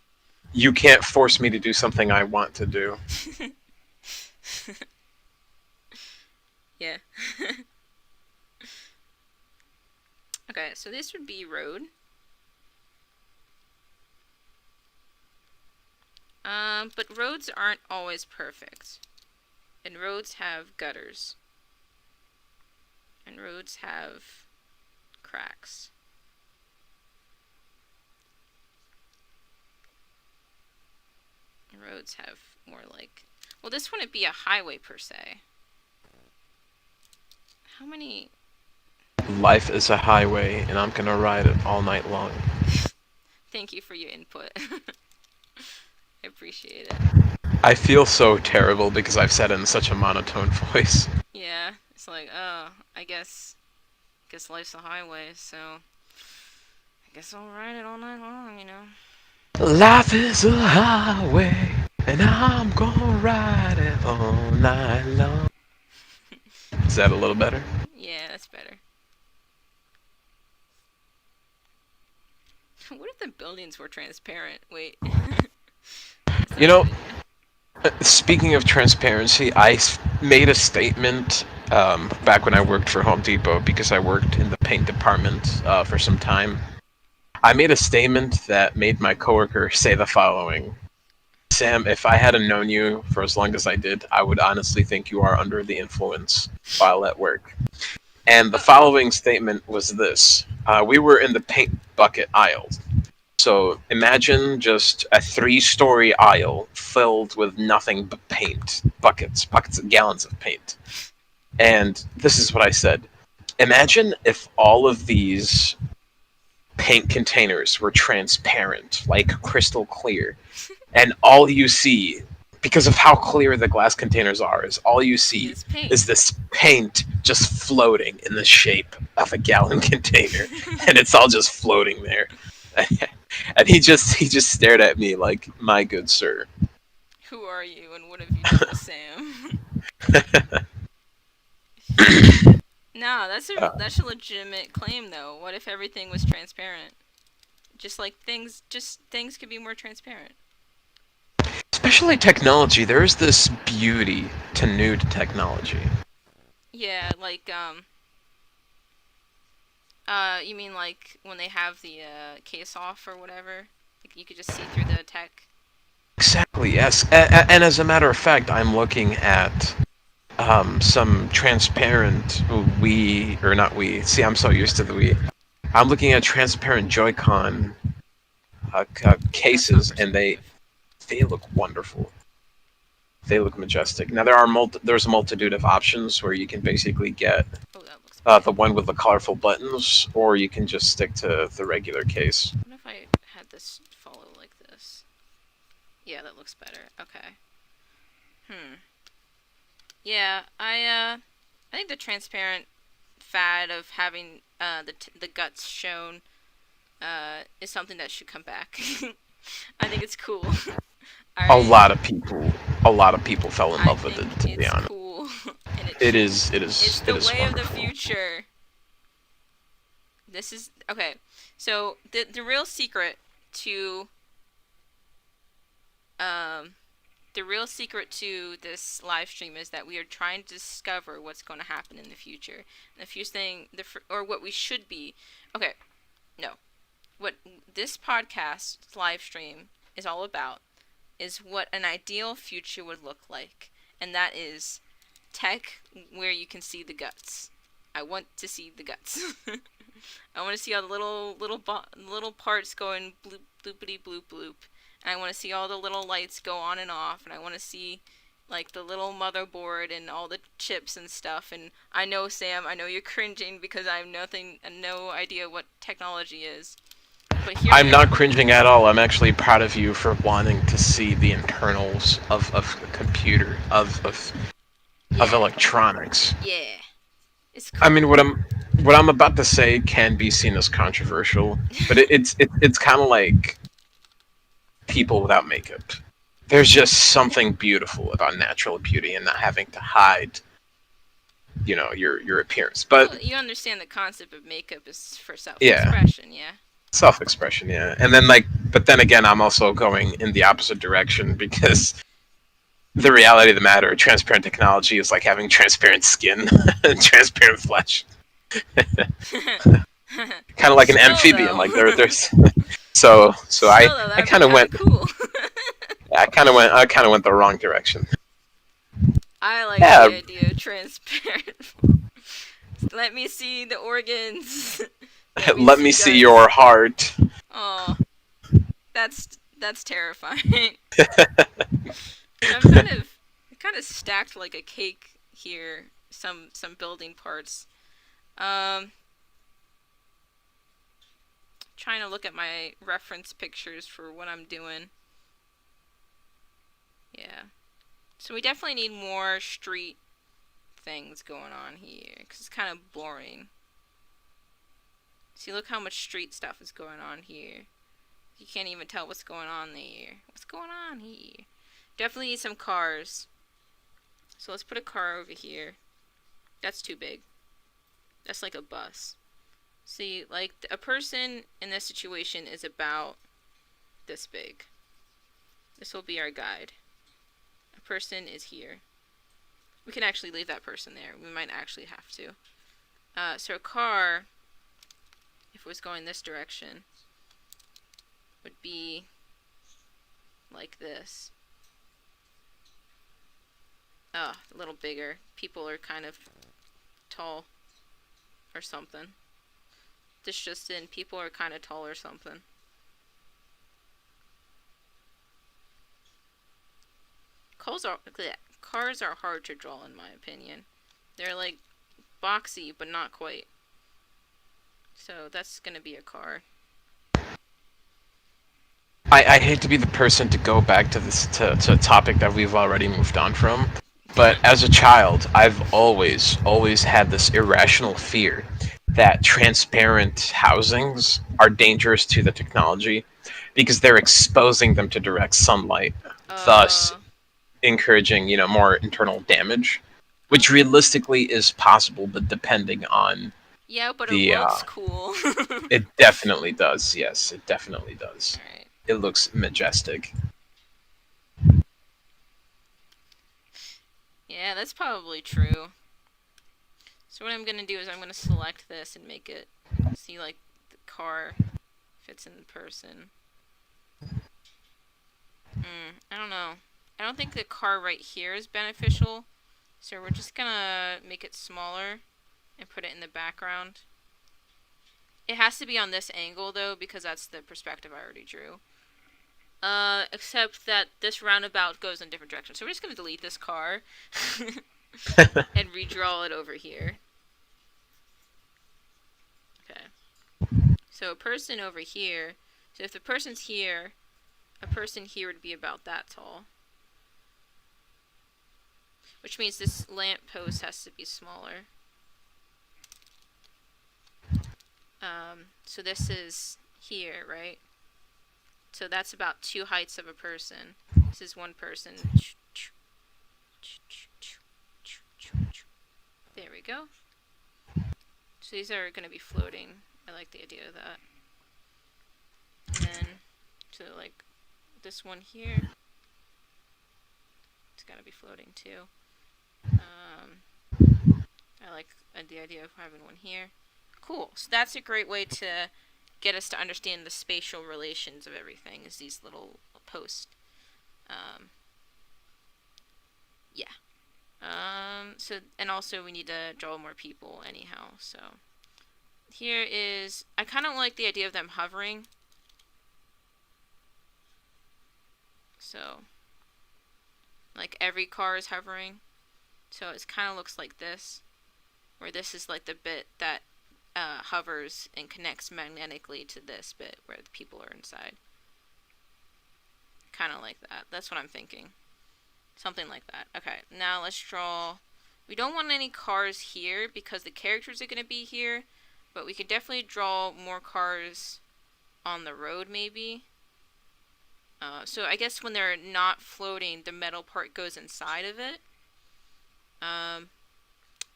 Speaker 2: You can't force me to do something I want to do.
Speaker 1: Yeah. Okay, so this would be road. But roads aren't always perfect. And roads have gutters. And roads have cracks. And roads have more like... Well, this wouldn't be a highway per se. How many...
Speaker 2: life is a highway, and I'm gonna ride it all night long.
Speaker 1: Thank you for your input. I appreciate it.
Speaker 2: I feel so terrible because I've said it in such a monotone voice.
Speaker 1: Yeah, it's like, oh, I guess life's a highway, so I guess I'll ride it all night long.
Speaker 2: Life is a highway, and I'm gonna ride it all night long. Is that a little better?
Speaker 1: Yeah, that's better. What if the buildings were transparent? Wait, that's not
Speaker 2: You
Speaker 1: a good
Speaker 2: know,
Speaker 1: idea.
Speaker 2: speaking of transparency, I made a statement back when I worked for Home Depot because I worked in the paint department for some time. I made a statement that made my coworker say the following: Sam, if I hadn't known you for as long as I did, I would honestly think you are under the influence while at work. And the
Speaker 1: Uh oh.
Speaker 2: following statement was this: we were in the paint bucket aisle. So imagine just a three-story aisle filled with nothing but paint, buckets and gallons of paint. And this is what I said: imagine if all of these paint containers were transparent, like crystal clear, and all you see, because of how clear the glass containers are, is all you see
Speaker 1: Is paint.
Speaker 2: is this paint just floating in the shape of a gallon container, and it's all just floating there. And he just stared at me like, "My good sir."
Speaker 1: Who are you and what have you done to Sam? No, that's a legitimate claim though. What if everything was transparent? Just things could be more transparent.
Speaker 2: Especially technology, there is this beauty to new technology.
Speaker 1: Yeah, like you mean like when they have the case off or whatever? Like you could just see through the tech.
Speaker 2: Exactly, yes. And as a matter of fact, I'm looking at some transparent Wii, or not Wii. See, I'm so used to the Wii. I'm looking at transparent Joy-Con
Speaker 1: That sounds
Speaker 2: cases, and they
Speaker 1: restrictive.
Speaker 2: they look wonderful. They look majestic. Now there's a multitude of options where you can basically get
Speaker 1: Oh, that looks
Speaker 2: the
Speaker 1: bad.
Speaker 2: one with the colorful buttons, or you can just stick to the regular case.
Speaker 1: What if I had this follow like this? Yeah, that looks better. Okay. Hmm. Yeah, I think the transparent fad of having the guts shown is something that should come back. I think it's cool.
Speaker 2: A
Speaker 1: I
Speaker 2: lot of people, a lot of people fell in
Speaker 1: I
Speaker 2: love with
Speaker 1: think
Speaker 2: it. To be
Speaker 1: it's
Speaker 2: honest,
Speaker 1: cool, and it
Speaker 2: it
Speaker 1: should.
Speaker 2: is, it
Speaker 1: It's
Speaker 2: is, it
Speaker 1: the
Speaker 2: is
Speaker 1: way of the
Speaker 2: wonderful.
Speaker 1: future. This is okay. So the real secret to um the real secret to this live stream is that we are trying to discover what's going to happen in the future. And the future thing, or what we should be. Okay, no. What this podcast live stream is all about is what an ideal future would look like, and that is tech where you can see the guts. I want to see the guts. I want to see all the little parts going bloop bloopity bloop bloop, and I want to see all the little lights go on and off, and I want to see like the little motherboard and all the chips and stuff. And I know Sam, I know you're cringing because I have no idea what technology is. But hear
Speaker 2: I'm
Speaker 1: me out.
Speaker 2: not cringing at all. I'm actually proud of you for wanting to see the internals of a computer, of
Speaker 1: Yeah,
Speaker 2: electronics.
Speaker 1: yeah, it's
Speaker 2: I mean,
Speaker 1: cool.
Speaker 2: what I'm about to say can be seen as controversial, but it's kind of like people without makeup. There's just something beautiful about natural beauty and not having to hide, your appearance. But
Speaker 1: Well, you understand the concept of makeup is for
Speaker 2: yeah,
Speaker 1: self-expression, yeah.
Speaker 2: self-expression, yeah. And then but then again, I'm also going in the opposite direction because the reality of the matter, transparent technology is like having transparent skin and transparent flesh, kind of like an
Speaker 1: Still
Speaker 2: amphibian.
Speaker 1: though,
Speaker 2: Like there's so
Speaker 1: still though,
Speaker 2: I
Speaker 1: that'd be
Speaker 2: kind of
Speaker 1: kind of
Speaker 2: went
Speaker 1: cool.
Speaker 2: I kind of went the wrong direction.
Speaker 1: I like
Speaker 2: Yeah,
Speaker 1: the idea of transparent. Let me see the organs. Let me
Speaker 2: let
Speaker 1: see
Speaker 2: me see your
Speaker 1: guts.
Speaker 2: heart.
Speaker 1: Oh, that's terrifying. I'm kind of stacked like a cake here. Some building parts. Um, Trying to look at my reference pictures for what I'm doing. Yeah. So we definitely need more street things going on here, because it's kind of boring. See, look how much street stuff is going on here. You can't even tell what's going on there. What's going on here? Definitely need some cars. So let's put a car over here. That's too big. That's like a bus. See, like, a person in this situation is about this big. This will be our guide. A person is here. We can actually leave that person there. We might actually have to. So a car, if it was going this direction, would be like this. Oh, a little bigger. People are kind of tall or something. This just in, people are kind of tall or something. Cars are hard to draw in my opinion. They're like boxy, but not quite. So that's gonna be a car.
Speaker 2: I hate to be the person to go back to this to a topic that we've already moved on from, but as a child, I've always had this irrational fear that transparent housings are dangerous to the technology because they're exposing them to direct sunlight, thus
Speaker 1: uh,
Speaker 2: encouraging, more internal damage, which realistically is possible, but depending on
Speaker 1: yeah, but it
Speaker 2: the
Speaker 1: looks cool.
Speaker 2: it definitely does. Yes, it definitely does.
Speaker 1: Alright.
Speaker 2: It looks majestic.
Speaker 1: Yeah, that's probably true. So what I'm gonna do is I'm gonna select this and make it see like the car fits in the person. I don't know. I don't think the car right here is beneficial. So we're just gonna make it smaller and put it in the background. It has to be on this angle though, because that's the perspective I already drew. Except that this roundabout goes in different directions. So we're just gonna delete this car and redraw it over here. Okay. So a person over here. So if the person's here, a person here would be about that tall. Which means this lamp post has to be smaller. So this is here, right? So that's about two heights of a person. This is one person. There we go. So these are going to be floating. I like the idea of that. And then, so like this one here, it's got to be floating too. I like the idea of having one here. Cool. So that's a great way to get us to understand the spatial relations of everything, is these little posts. Yeah. So, and also we need to draw more people anyhow, so. Here is, I kind of like the idea of them hovering. So, like every car is hovering. So it kind of looks like this, where this is like the bit that hovers and connects magnetically to this bit where the people are inside. Kind of like that. That's what I'm thinking. Something like that. Okay, now let's draw. We don't want any cars here because the characters are going to be here, but we could definitely draw more cars on the road maybe. So I guess when they're not floating, the metal part goes inside of it.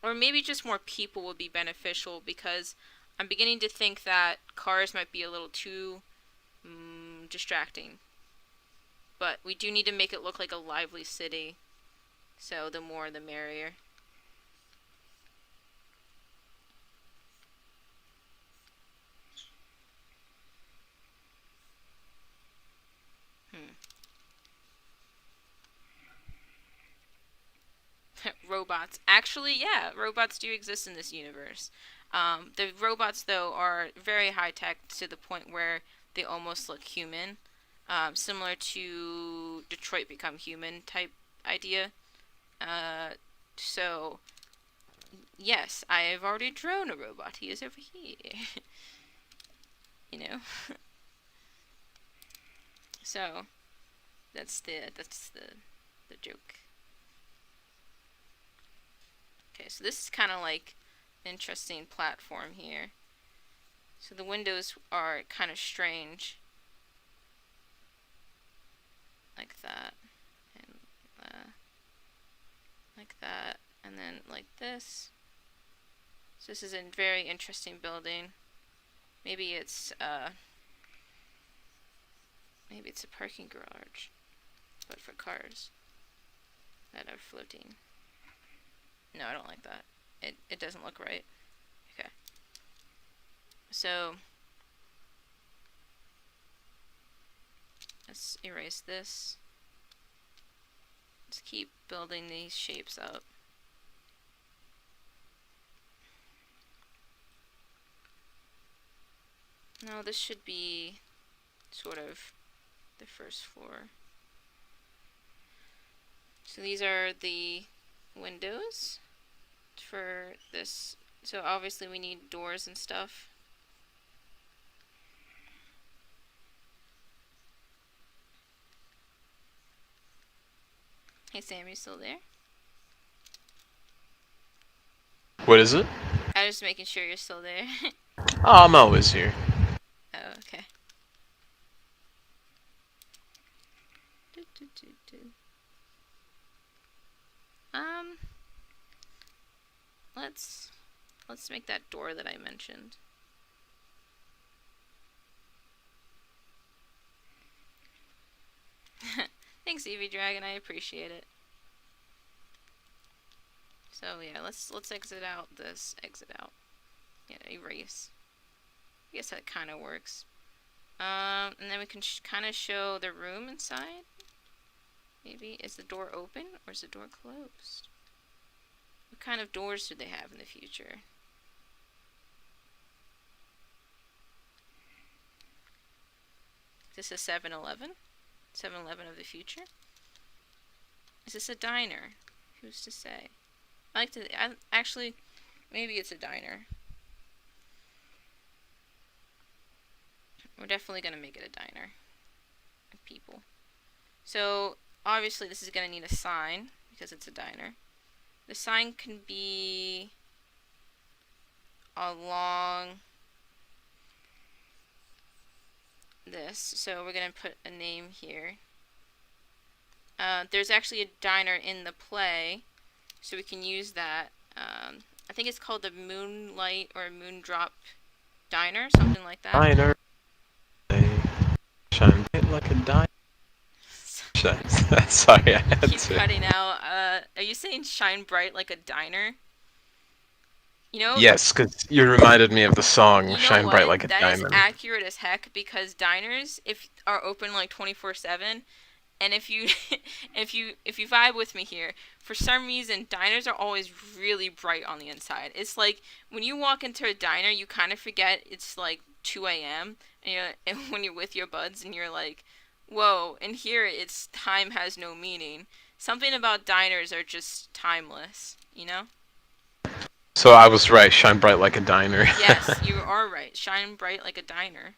Speaker 1: Or maybe just more people would be beneficial, because I'm beginning to think that cars might be a little too distracting. But we do need to make it look like a lively city, so the more the merrier. Robots. Actually, yeah, robots do exist in this universe. The robots, though, are very high tech to the point where they almost look human, similar to Detroit Become Human type idea. So, yes, I have already drawn a robot. He is over here. you know. So that's the joke. Okay, so this is kind of like an interesting platform here. So the windows are kind of strange, like that, and like that, and then like this. So this is a very interesting building. Maybe it's maybe it's a parking garage, but for cars that are floating. No, I don't like that. It doesn't look right. Okay. So let's erase this. Let's keep building these shapes up. No, this should be sort of the first floor. So these are the windows for this. So obviously we need doors and stuff. Hey Sam, you still there?
Speaker 3: What is it?
Speaker 1: I was just making sure you're still there.
Speaker 3: Oh, I'm always here.
Speaker 1: Oh, okay. Um, let's make that door that I mentioned. Thanks, Eevee Dragon. I appreciate it. So yeah, let's exit out this. Exit out. Yeah, erase. I guess that kind of works. And then we can kind of show the room inside. Maybe is the door open or is the door closed? What kind of doors do they have in the future? Is this a 7-Eleven? 7-Eleven of the future? Is this a diner? Who's to say? Actually, maybe it's a diner. We're definitely gonna make it a diner. People. So, obviously this is gonna need a sign, because it's a diner. The sign can be along this. So we're gonna put a name here. There's actually a diner in the play, so we can use that. I think it's called the Moonlight or Moondrop Diner, something like that.
Speaker 3: Diner. They shine bright like a diner. Sorry, I had
Speaker 1: Keep
Speaker 3: to.
Speaker 1: cutting out. Are you saying shine bright like a diner? You know,
Speaker 3: Yes, because you reminded me of the song
Speaker 1: you know
Speaker 3: "Shine Bright Like
Speaker 1: what?
Speaker 3: a
Speaker 1: That is
Speaker 3: Diamond."
Speaker 1: accurate as heck because diners, if are open like 24/7, and if you if you vibe with me here, for some reason diners are always really bright on the inside. It's like when you walk into a diner, you kind of forget it's like 2 a.m. And when you're with your buds and you're like, whoa, and here it's time has no meaning. Something about diners are just timeless, you know?
Speaker 3: So I was right. Shine bright like a diner.
Speaker 1: Yes, you are right. Shine bright like a diner.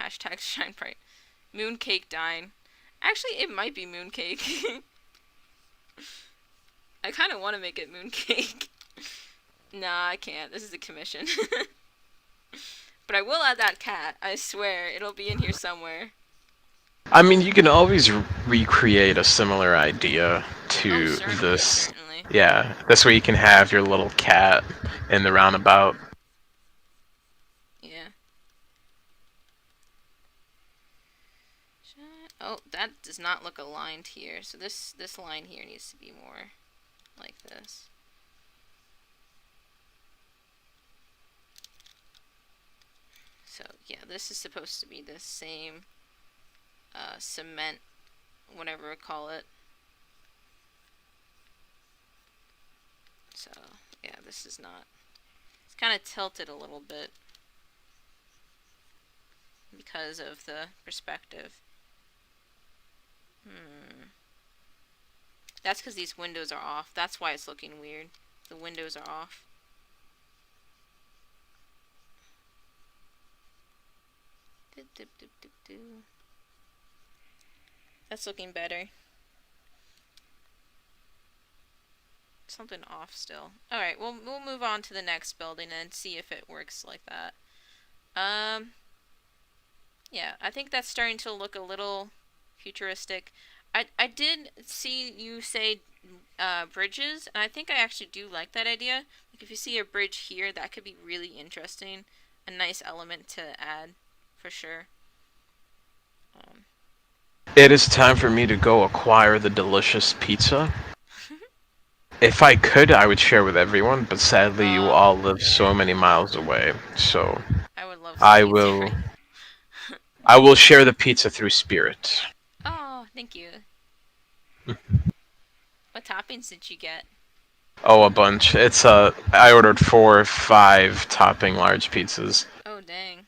Speaker 1: Hashtag shine bright. Mooncake dine. Actually, it might be mooncake. I kind of want to make it mooncake. Nah, I can't. This is a commission. But I will add that cat. I swear, it'll be in here somewhere.
Speaker 3: I mean, you can always recreate a similar idea
Speaker 1: Oh,
Speaker 3: to
Speaker 1: certainly,
Speaker 3: this.
Speaker 1: certainly.
Speaker 3: Yeah, this way you can have your little cat in the roundabout.
Speaker 1: Yeah. Oh, that does not look aligned here. So this line here needs to be more like this. So yeah, this is supposed to be the same cement, whatever we call it. So yeah, this is not. It's kind of tilted a little bit because of the perspective. That's because these windows are off. That's why it's looking weird. The windows are off. Dip, dip, dip, dip. That's looking better. Something off still. Alright, we'll move on to the next building and see if it works like that. Yeah, I think that's starting to look a little futuristic. I did see you say bridges, and I think I actually do like that idea. Like if you see a bridge here, that could be really interesting. A nice element to add, for sure. Um,
Speaker 3: It is time for me to go acquire the delicious pizza. If I could, I would share with everyone, but sadly, you all live
Speaker 1: yeah.
Speaker 3: so many miles away. So
Speaker 1: I would love some
Speaker 3: I
Speaker 1: pizza
Speaker 3: will,
Speaker 1: right
Speaker 3: I will share the pizza through spirit.
Speaker 1: Oh, thank you. What toppings did you get?
Speaker 3: Oh, a bunch. I ordered 4 or 5 topping large pizzas.
Speaker 1: Oh, dang.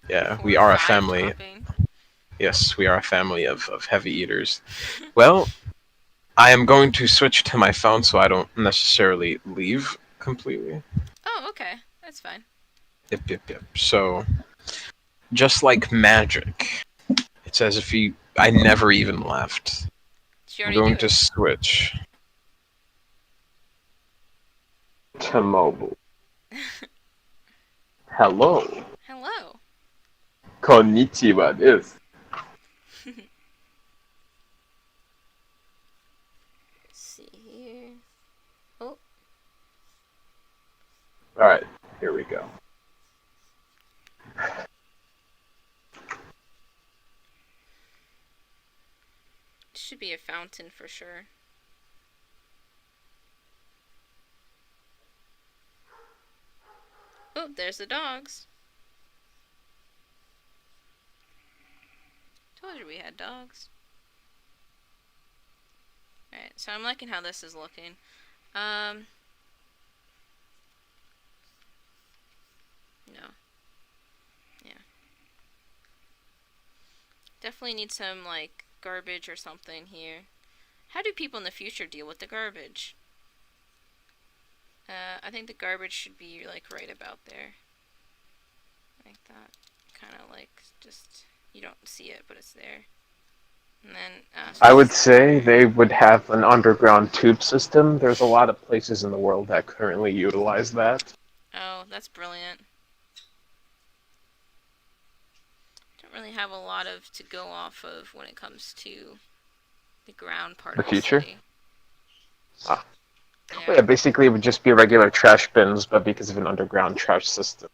Speaker 3: Yeah,
Speaker 1: 4
Speaker 3: we
Speaker 1: or
Speaker 3: are a
Speaker 1: 5
Speaker 3: family.
Speaker 1: topping.
Speaker 3: Yes, we are a family of heavy eaters. Well, I am going to switch to my phone so I don't necessarily leave completely.
Speaker 1: Oh, okay. That's fine.
Speaker 3: Yep, yep, yep. So, just like magic, it's as if I never even left.
Speaker 1: Did you
Speaker 3: I'm
Speaker 1: already do
Speaker 3: going to
Speaker 1: it?
Speaker 3: switch.
Speaker 2: To mobile. Hello.
Speaker 1: Hello.
Speaker 2: Konnichiwa desu.
Speaker 1: Let's see here. Oh,
Speaker 2: Alright, here we go.
Speaker 1: should be a fountain for sure. Oh, there's the dogs. Told you we had dogs. Alright, so I'm liking how this is looking. No. Yeah. Definitely need some, like, garbage or something here. How do people in the future deal with the garbage? I think the garbage should be, like, right about there. Like that. Kind of like, just, you don't see it, but it's there. And then, so
Speaker 2: I
Speaker 1: this
Speaker 2: would
Speaker 1: is the
Speaker 2: say
Speaker 1: water.
Speaker 2: they would have an underground tube system. There's a lot of places in the world that currently utilize that.
Speaker 1: Oh, that's brilliant. Don't really have a lot of to go off of when it comes to the ground part
Speaker 2: The
Speaker 1: of the
Speaker 2: future?
Speaker 1: city.
Speaker 2: Ah. Well,
Speaker 1: Yeah.
Speaker 2: yeah, basically it would just be regular trash bins, but because of an underground trash system,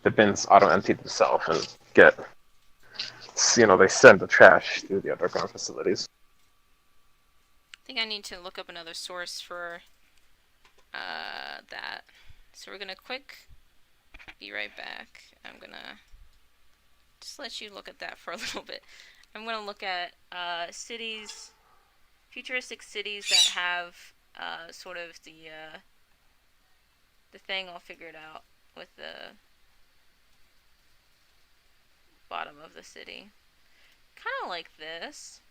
Speaker 2: the bins auto-empty themselves and get, they send the trash through the underground facilities.
Speaker 1: I think I need to look up another source for that. So we're gonna be right back. I'm gonna just let you look at that for a little bit. I'm gonna look at cities, futuristic cities that have sort of the thing all figured out with the bottom of the city. Kind of like this.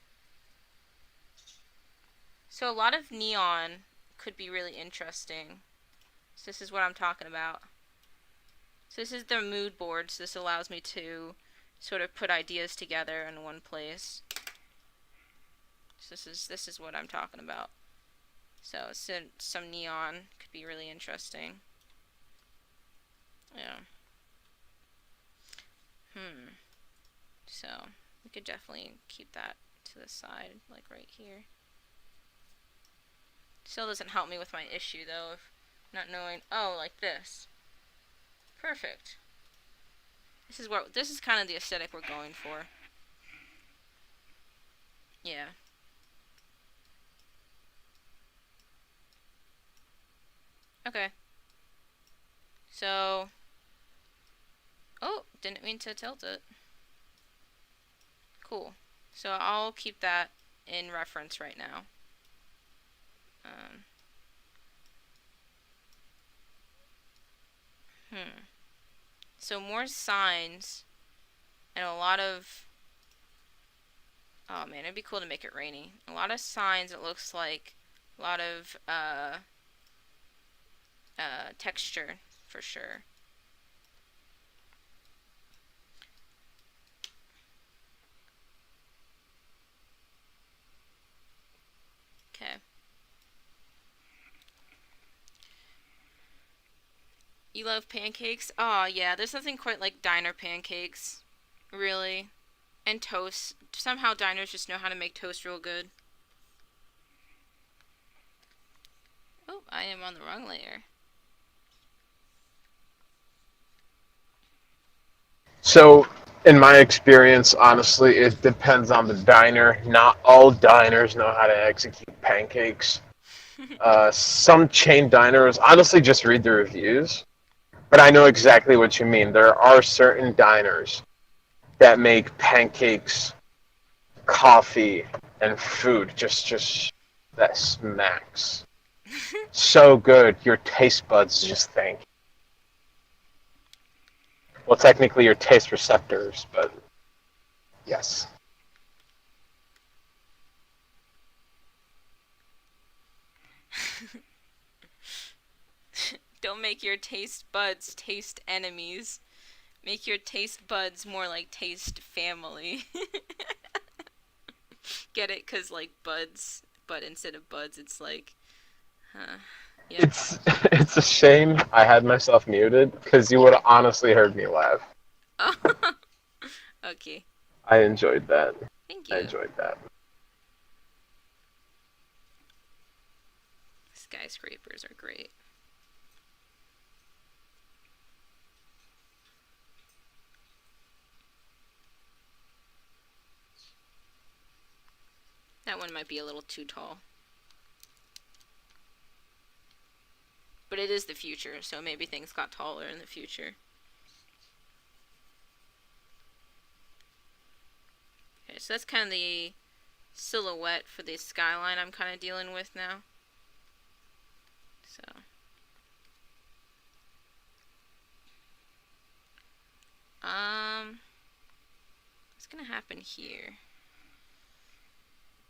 Speaker 1: So a lot of neon could be really interesting. So this is what I'm talking about. So this is the mood board. So this allows me to sort of put ideas together in one place. So this is what I'm talking about. So some neon could be really interesting. Yeah. So we could definitely keep that to the side, like right here. Still doesn't help me with my issue though, of not knowing. Oh, like this. Perfect. This is kind of the aesthetic we're going for. Yeah. Okay. So. Oh, didn't mean to tilt it. Cool. So I'll keep that in reference right now. Um, So more signs and a lot of. Oh man, it'd be cool to make it rainy. A lot of signs. It looks like a lot of texture for sure. You love pancakes? Oh, yeah, there's nothing quite like diner pancakes. Really. And toast. Somehow diners just know how to make toast real good. Oh, I am on the wrong layer.
Speaker 2: So, in my experience, honestly, it depends on the diner. Not all diners know how to execute pancakes. Some chain diners, honestly, just read the reviews. But I know exactly what you mean. There are certain diners that make pancakes, coffee, and food just that smacks. So good, your taste buds just think. Well, technically, your taste receptors, but yes.
Speaker 1: Don't make your taste buds taste enemies. Make your taste buds more like taste family. Get it? Because, like, buds, but instead of buds, it's like, huh. Yep.
Speaker 2: It's it's a shame I had myself muted because you would have honestly heard me laugh.
Speaker 1: Oh, okay.
Speaker 2: I enjoyed that.
Speaker 1: Thank
Speaker 2: I
Speaker 1: you.
Speaker 2: enjoyed that.
Speaker 1: Skyscrapers are great. That one might be a little too tall. But it is the future, so maybe things got taller in the future. Okay, so that's kind of the silhouette for the skyline I'm kind of dealing with now. So, what's gonna happen here?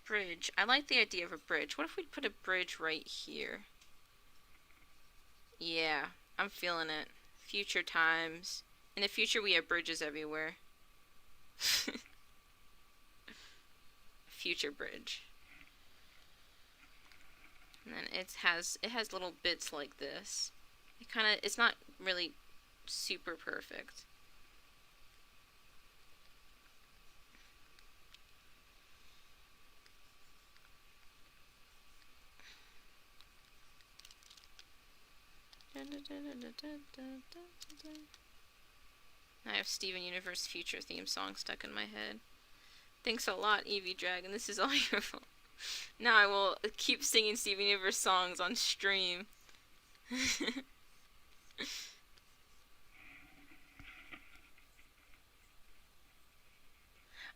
Speaker 1: Bridge. I like the idea of a bridge. What if we put a bridge right here? Yeah, I'm feeling it. Future times. In the future, we have bridges everywhere. Future bridge. And then it has little bits like this. It's not really super perfect. I have Steven Universe Future theme song stuck in my head. Thanks a lot, Evie Dragon. This is all your fault. Now I will keep singing Steven Universe songs on stream.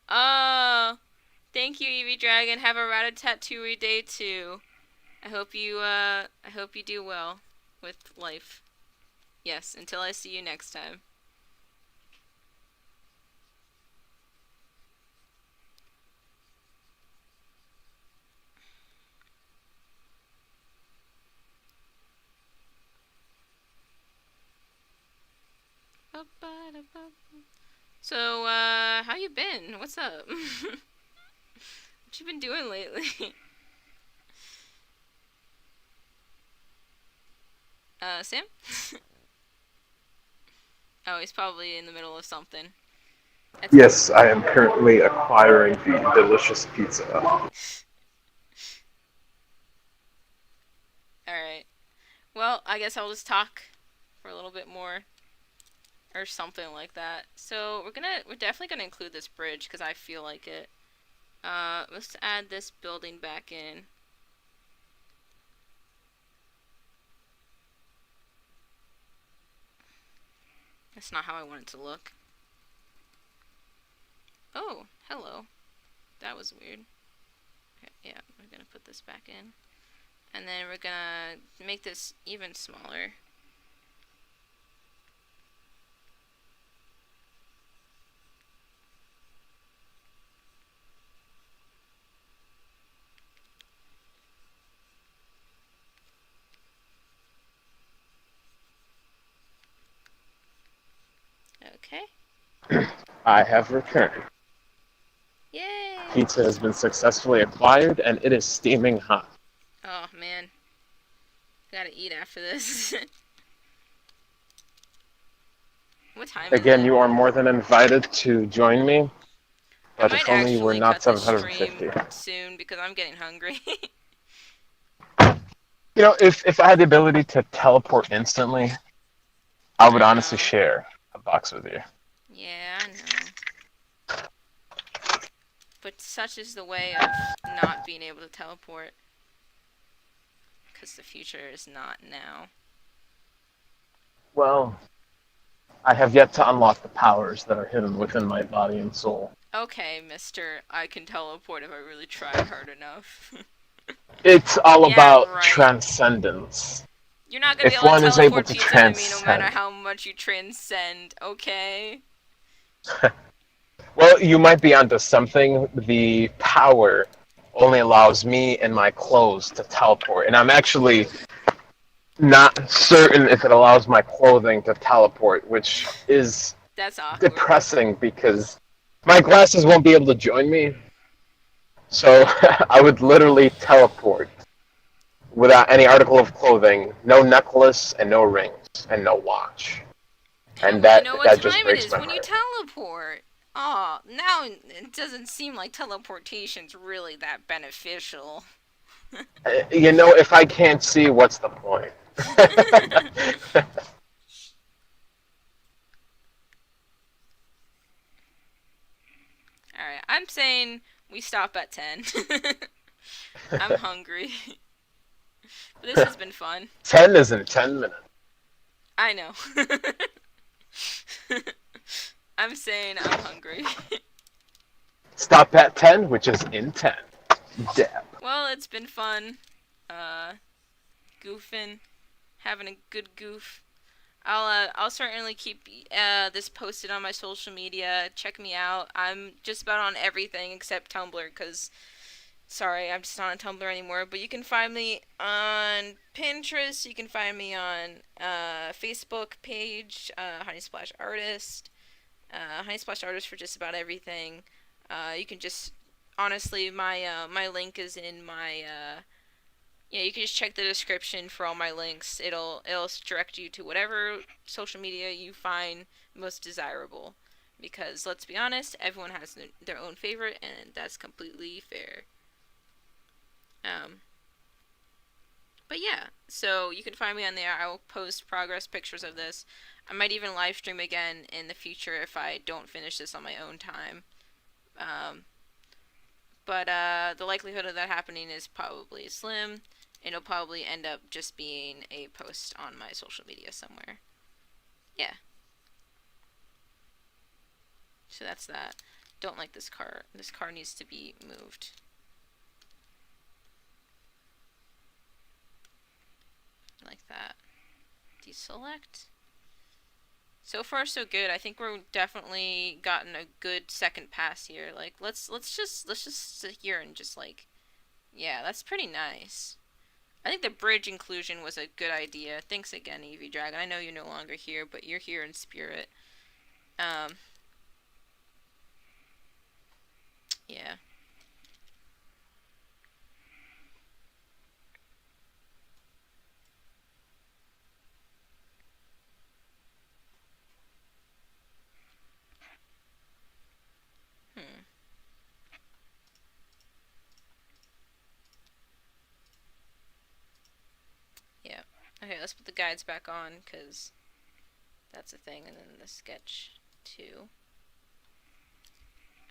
Speaker 1: Oh, thank you, Evie Dragon. Have a rat-a-tat-tooey day too. I hope you do well with life. Yes, until I see you next time. So, how you been? What's up? What you been doing lately? Sam? Oh, he's probably in the middle of something. That's
Speaker 2: Yes, I am currently acquiring the delicious pizza.
Speaker 1: Alright. Well, I guess I'll just talk for a little bit more. Or something like that. So, we're definitely gonna include this bridge, because I feel like it. Let's add this building back in. That's not how I want it to look. Oh, hello. That was weird. Okay, yeah, we're gonna put this back in. And then we're gonna make this even smaller. Okay.
Speaker 2: I have returned.
Speaker 1: Yay!
Speaker 2: Pizza has been successfully acquired and it is steaming hot.
Speaker 1: Oh, man. Gotta eat after this. What time is
Speaker 3: Again,
Speaker 1: it?
Speaker 3: you are more than invited to join me,
Speaker 1: I
Speaker 3: but
Speaker 1: might
Speaker 3: if only you were
Speaker 1: actually
Speaker 3: not
Speaker 1: cut this stream
Speaker 3: 750.
Speaker 1: soon because I'm getting hungry.
Speaker 3: If I had the ability to teleport instantly, I would
Speaker 1: I
Speaker 3: honestly
Speaker 1: know.
Speaker 3: share a box with you.
Speaker 1: Yeah, I know. But such is the way of not being able to teleport. Because the future is not now.
Speaker 3: Well, I have yet to unlock the powers that are hidden within my body and soul.
Speaker 1: Okay, mister, I can teleport if I really try hard enough.
Speaker 3: It's all
Speaker 1: Yeah,
Speaker 3: about
Speaker 1: right.
Speaker 3: transcendence.
Speaker 1: You're not gonna be
Speaker 3: If
Speaker 1: able to
Speaker 3: one is able
Speaker 1: teleport
Speaker 3: to
Speaker 1: pizza to me no matter
Speaker 3: transcend,
Speaker 1: how much you transcend, okay?
Speaker 3: well, you might be onto something. The power only allows me and my clothes to teleport, and I'm actually not certain if it allows my clothing to teleport, which is
Speaker 1: That's awkward.
Speaker 3: depressing because my glasses won't be able to join me. So I would literally teleport without any article of clothing, no necklace and no rings and no watch.
Speaker 1: How
Speaker 3: And
Speaker 1: will you know what
Speaker 3: that just
Speaker 1: time it
Speaker 3: breaks
Speaker 1: is
Speaker 3: my
Speaker 1: when you
Speaker 3: heart.
Speaker 1: teleport? Oh, now it doesn't seem like teleportation's really that beneficial.
Speaker 3: If I can't see, what's the point?
Speaker 1: Alright, I'm saying we stop at 10. I'm hungry. But this has been fun.
Speaker 3: 10 is in 10 minutes.
Speaker 1: I know. I'm saying I'm hungry.
Speaker 3: Stop at 10, which is in 10. Dab.
Speaker 1: Well, it's been fun. Uh, goofing, having a good goof. I'll certainly keep this posted on my social media. Check me out. I'm just about on everything except Tumblr, cause sorry, I'm just not on Tumblr anymore. But you can find me on Pinterest. You can find me on Facebook page, Honey Splash Artist. Honey Splash Artist for just about everything. You can just honestly, my link is in my yeah, you can just check the description for all my links. It'll direct you to whatever social media you find most desirable. Because let's be honest, everyone has their own favorite, and that's completely fair. Um, but yeah, so you can find me on there. I will post progress pictures of this. I might even live stream again in the future if I don't finish this on my own time. Um, but the likelihood of that happening is probably slim. It'll probably end up just being a post on my social media somewhere. Yeah. So that's that. Don't like this car. This car needs to be moved. Like that. Deselect. So far so good. I think we're definitely gotten a good second pass here. Like let's just sit here and just like yeah, that's pretty nice. I think the bridge inclusion was a good idea. Thanks again, Eevee Dragon. I know you're no longer here, but you're here in spirit. Um, yeah. Hmm. Yeah. Okay, let's put the guides back on, because that's a thing, and then the sketch, too.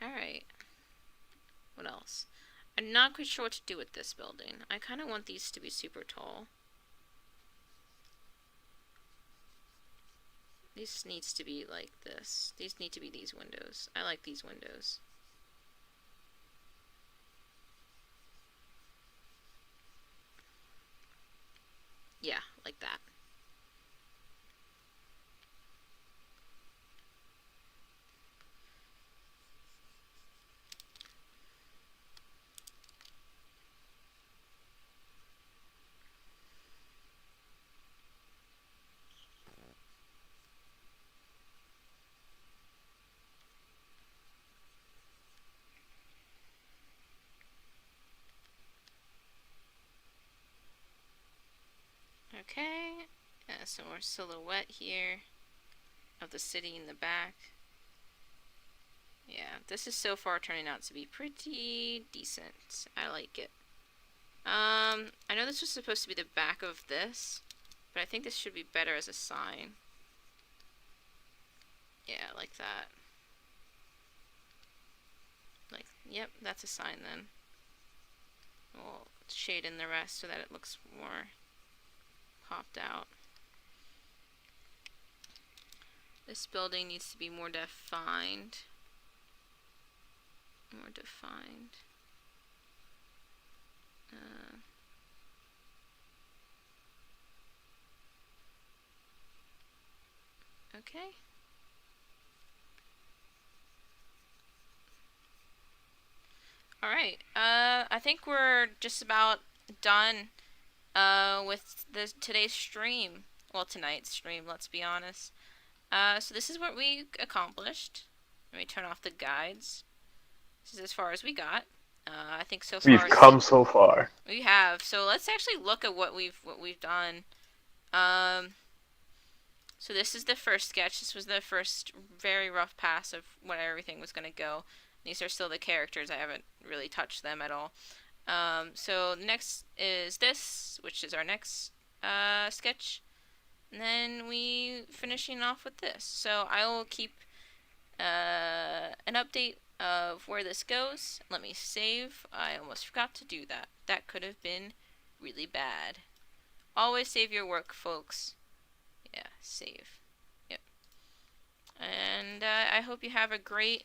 Speaker 1: Alright. What else? I'm not quite sure what to do with this building. I kind of want these to be super tall. This needs to be like this. These need to be these windows. I like these windows. Yeah, like that. Okay. Some more silhouette here. of the city in the back. Yeah, this is so far turning out to be pretty decent. I like it. I know this was supposed to be the back of this, but I think this should be better as a sign. Yeah, like that. Like, yep, that's a sign then. We'll shade in the rest so that it looks more popped out. This building needs to be more defined. More defined. Okay. Alright, I think we're just about done with today's stream. Well, tonight's stream, let's be honest. So this is what we accomplished. Let me turn off the guides. This is as far as we got. I think so far
Speaker 3: We've come so far.
Speaker 1: we have. So let's actually look at what we've done. So this is the first sketch. This was the first very rough pass of what everything was going to go. These are still the characters. I haven't really touched them at all. So next is this, which is our next sketch. And then we finishing off with this. So I will keep an update of where this goes. Let me save. I almost forgot to do that. That could have been really bad. Always save your work, folks. Yeah, save. Yep. And I hope you have a great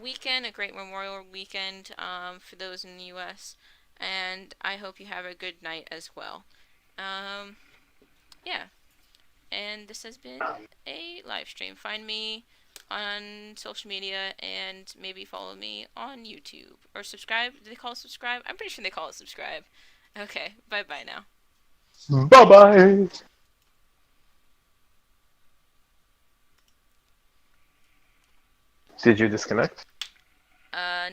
Speaker 1: weekend, a great Memorial weekend for those in the U.S. And I hope you have a good night as well. Yeah. And this has been a live stream. Find me on social media and maybe follow me on YouTube. Or subscribe. Do they call it subscribe? I'm pretty sure they call it subscribe. Okay, bye-bye now.
Speaker 3: Bye-bye. Did you disconnect?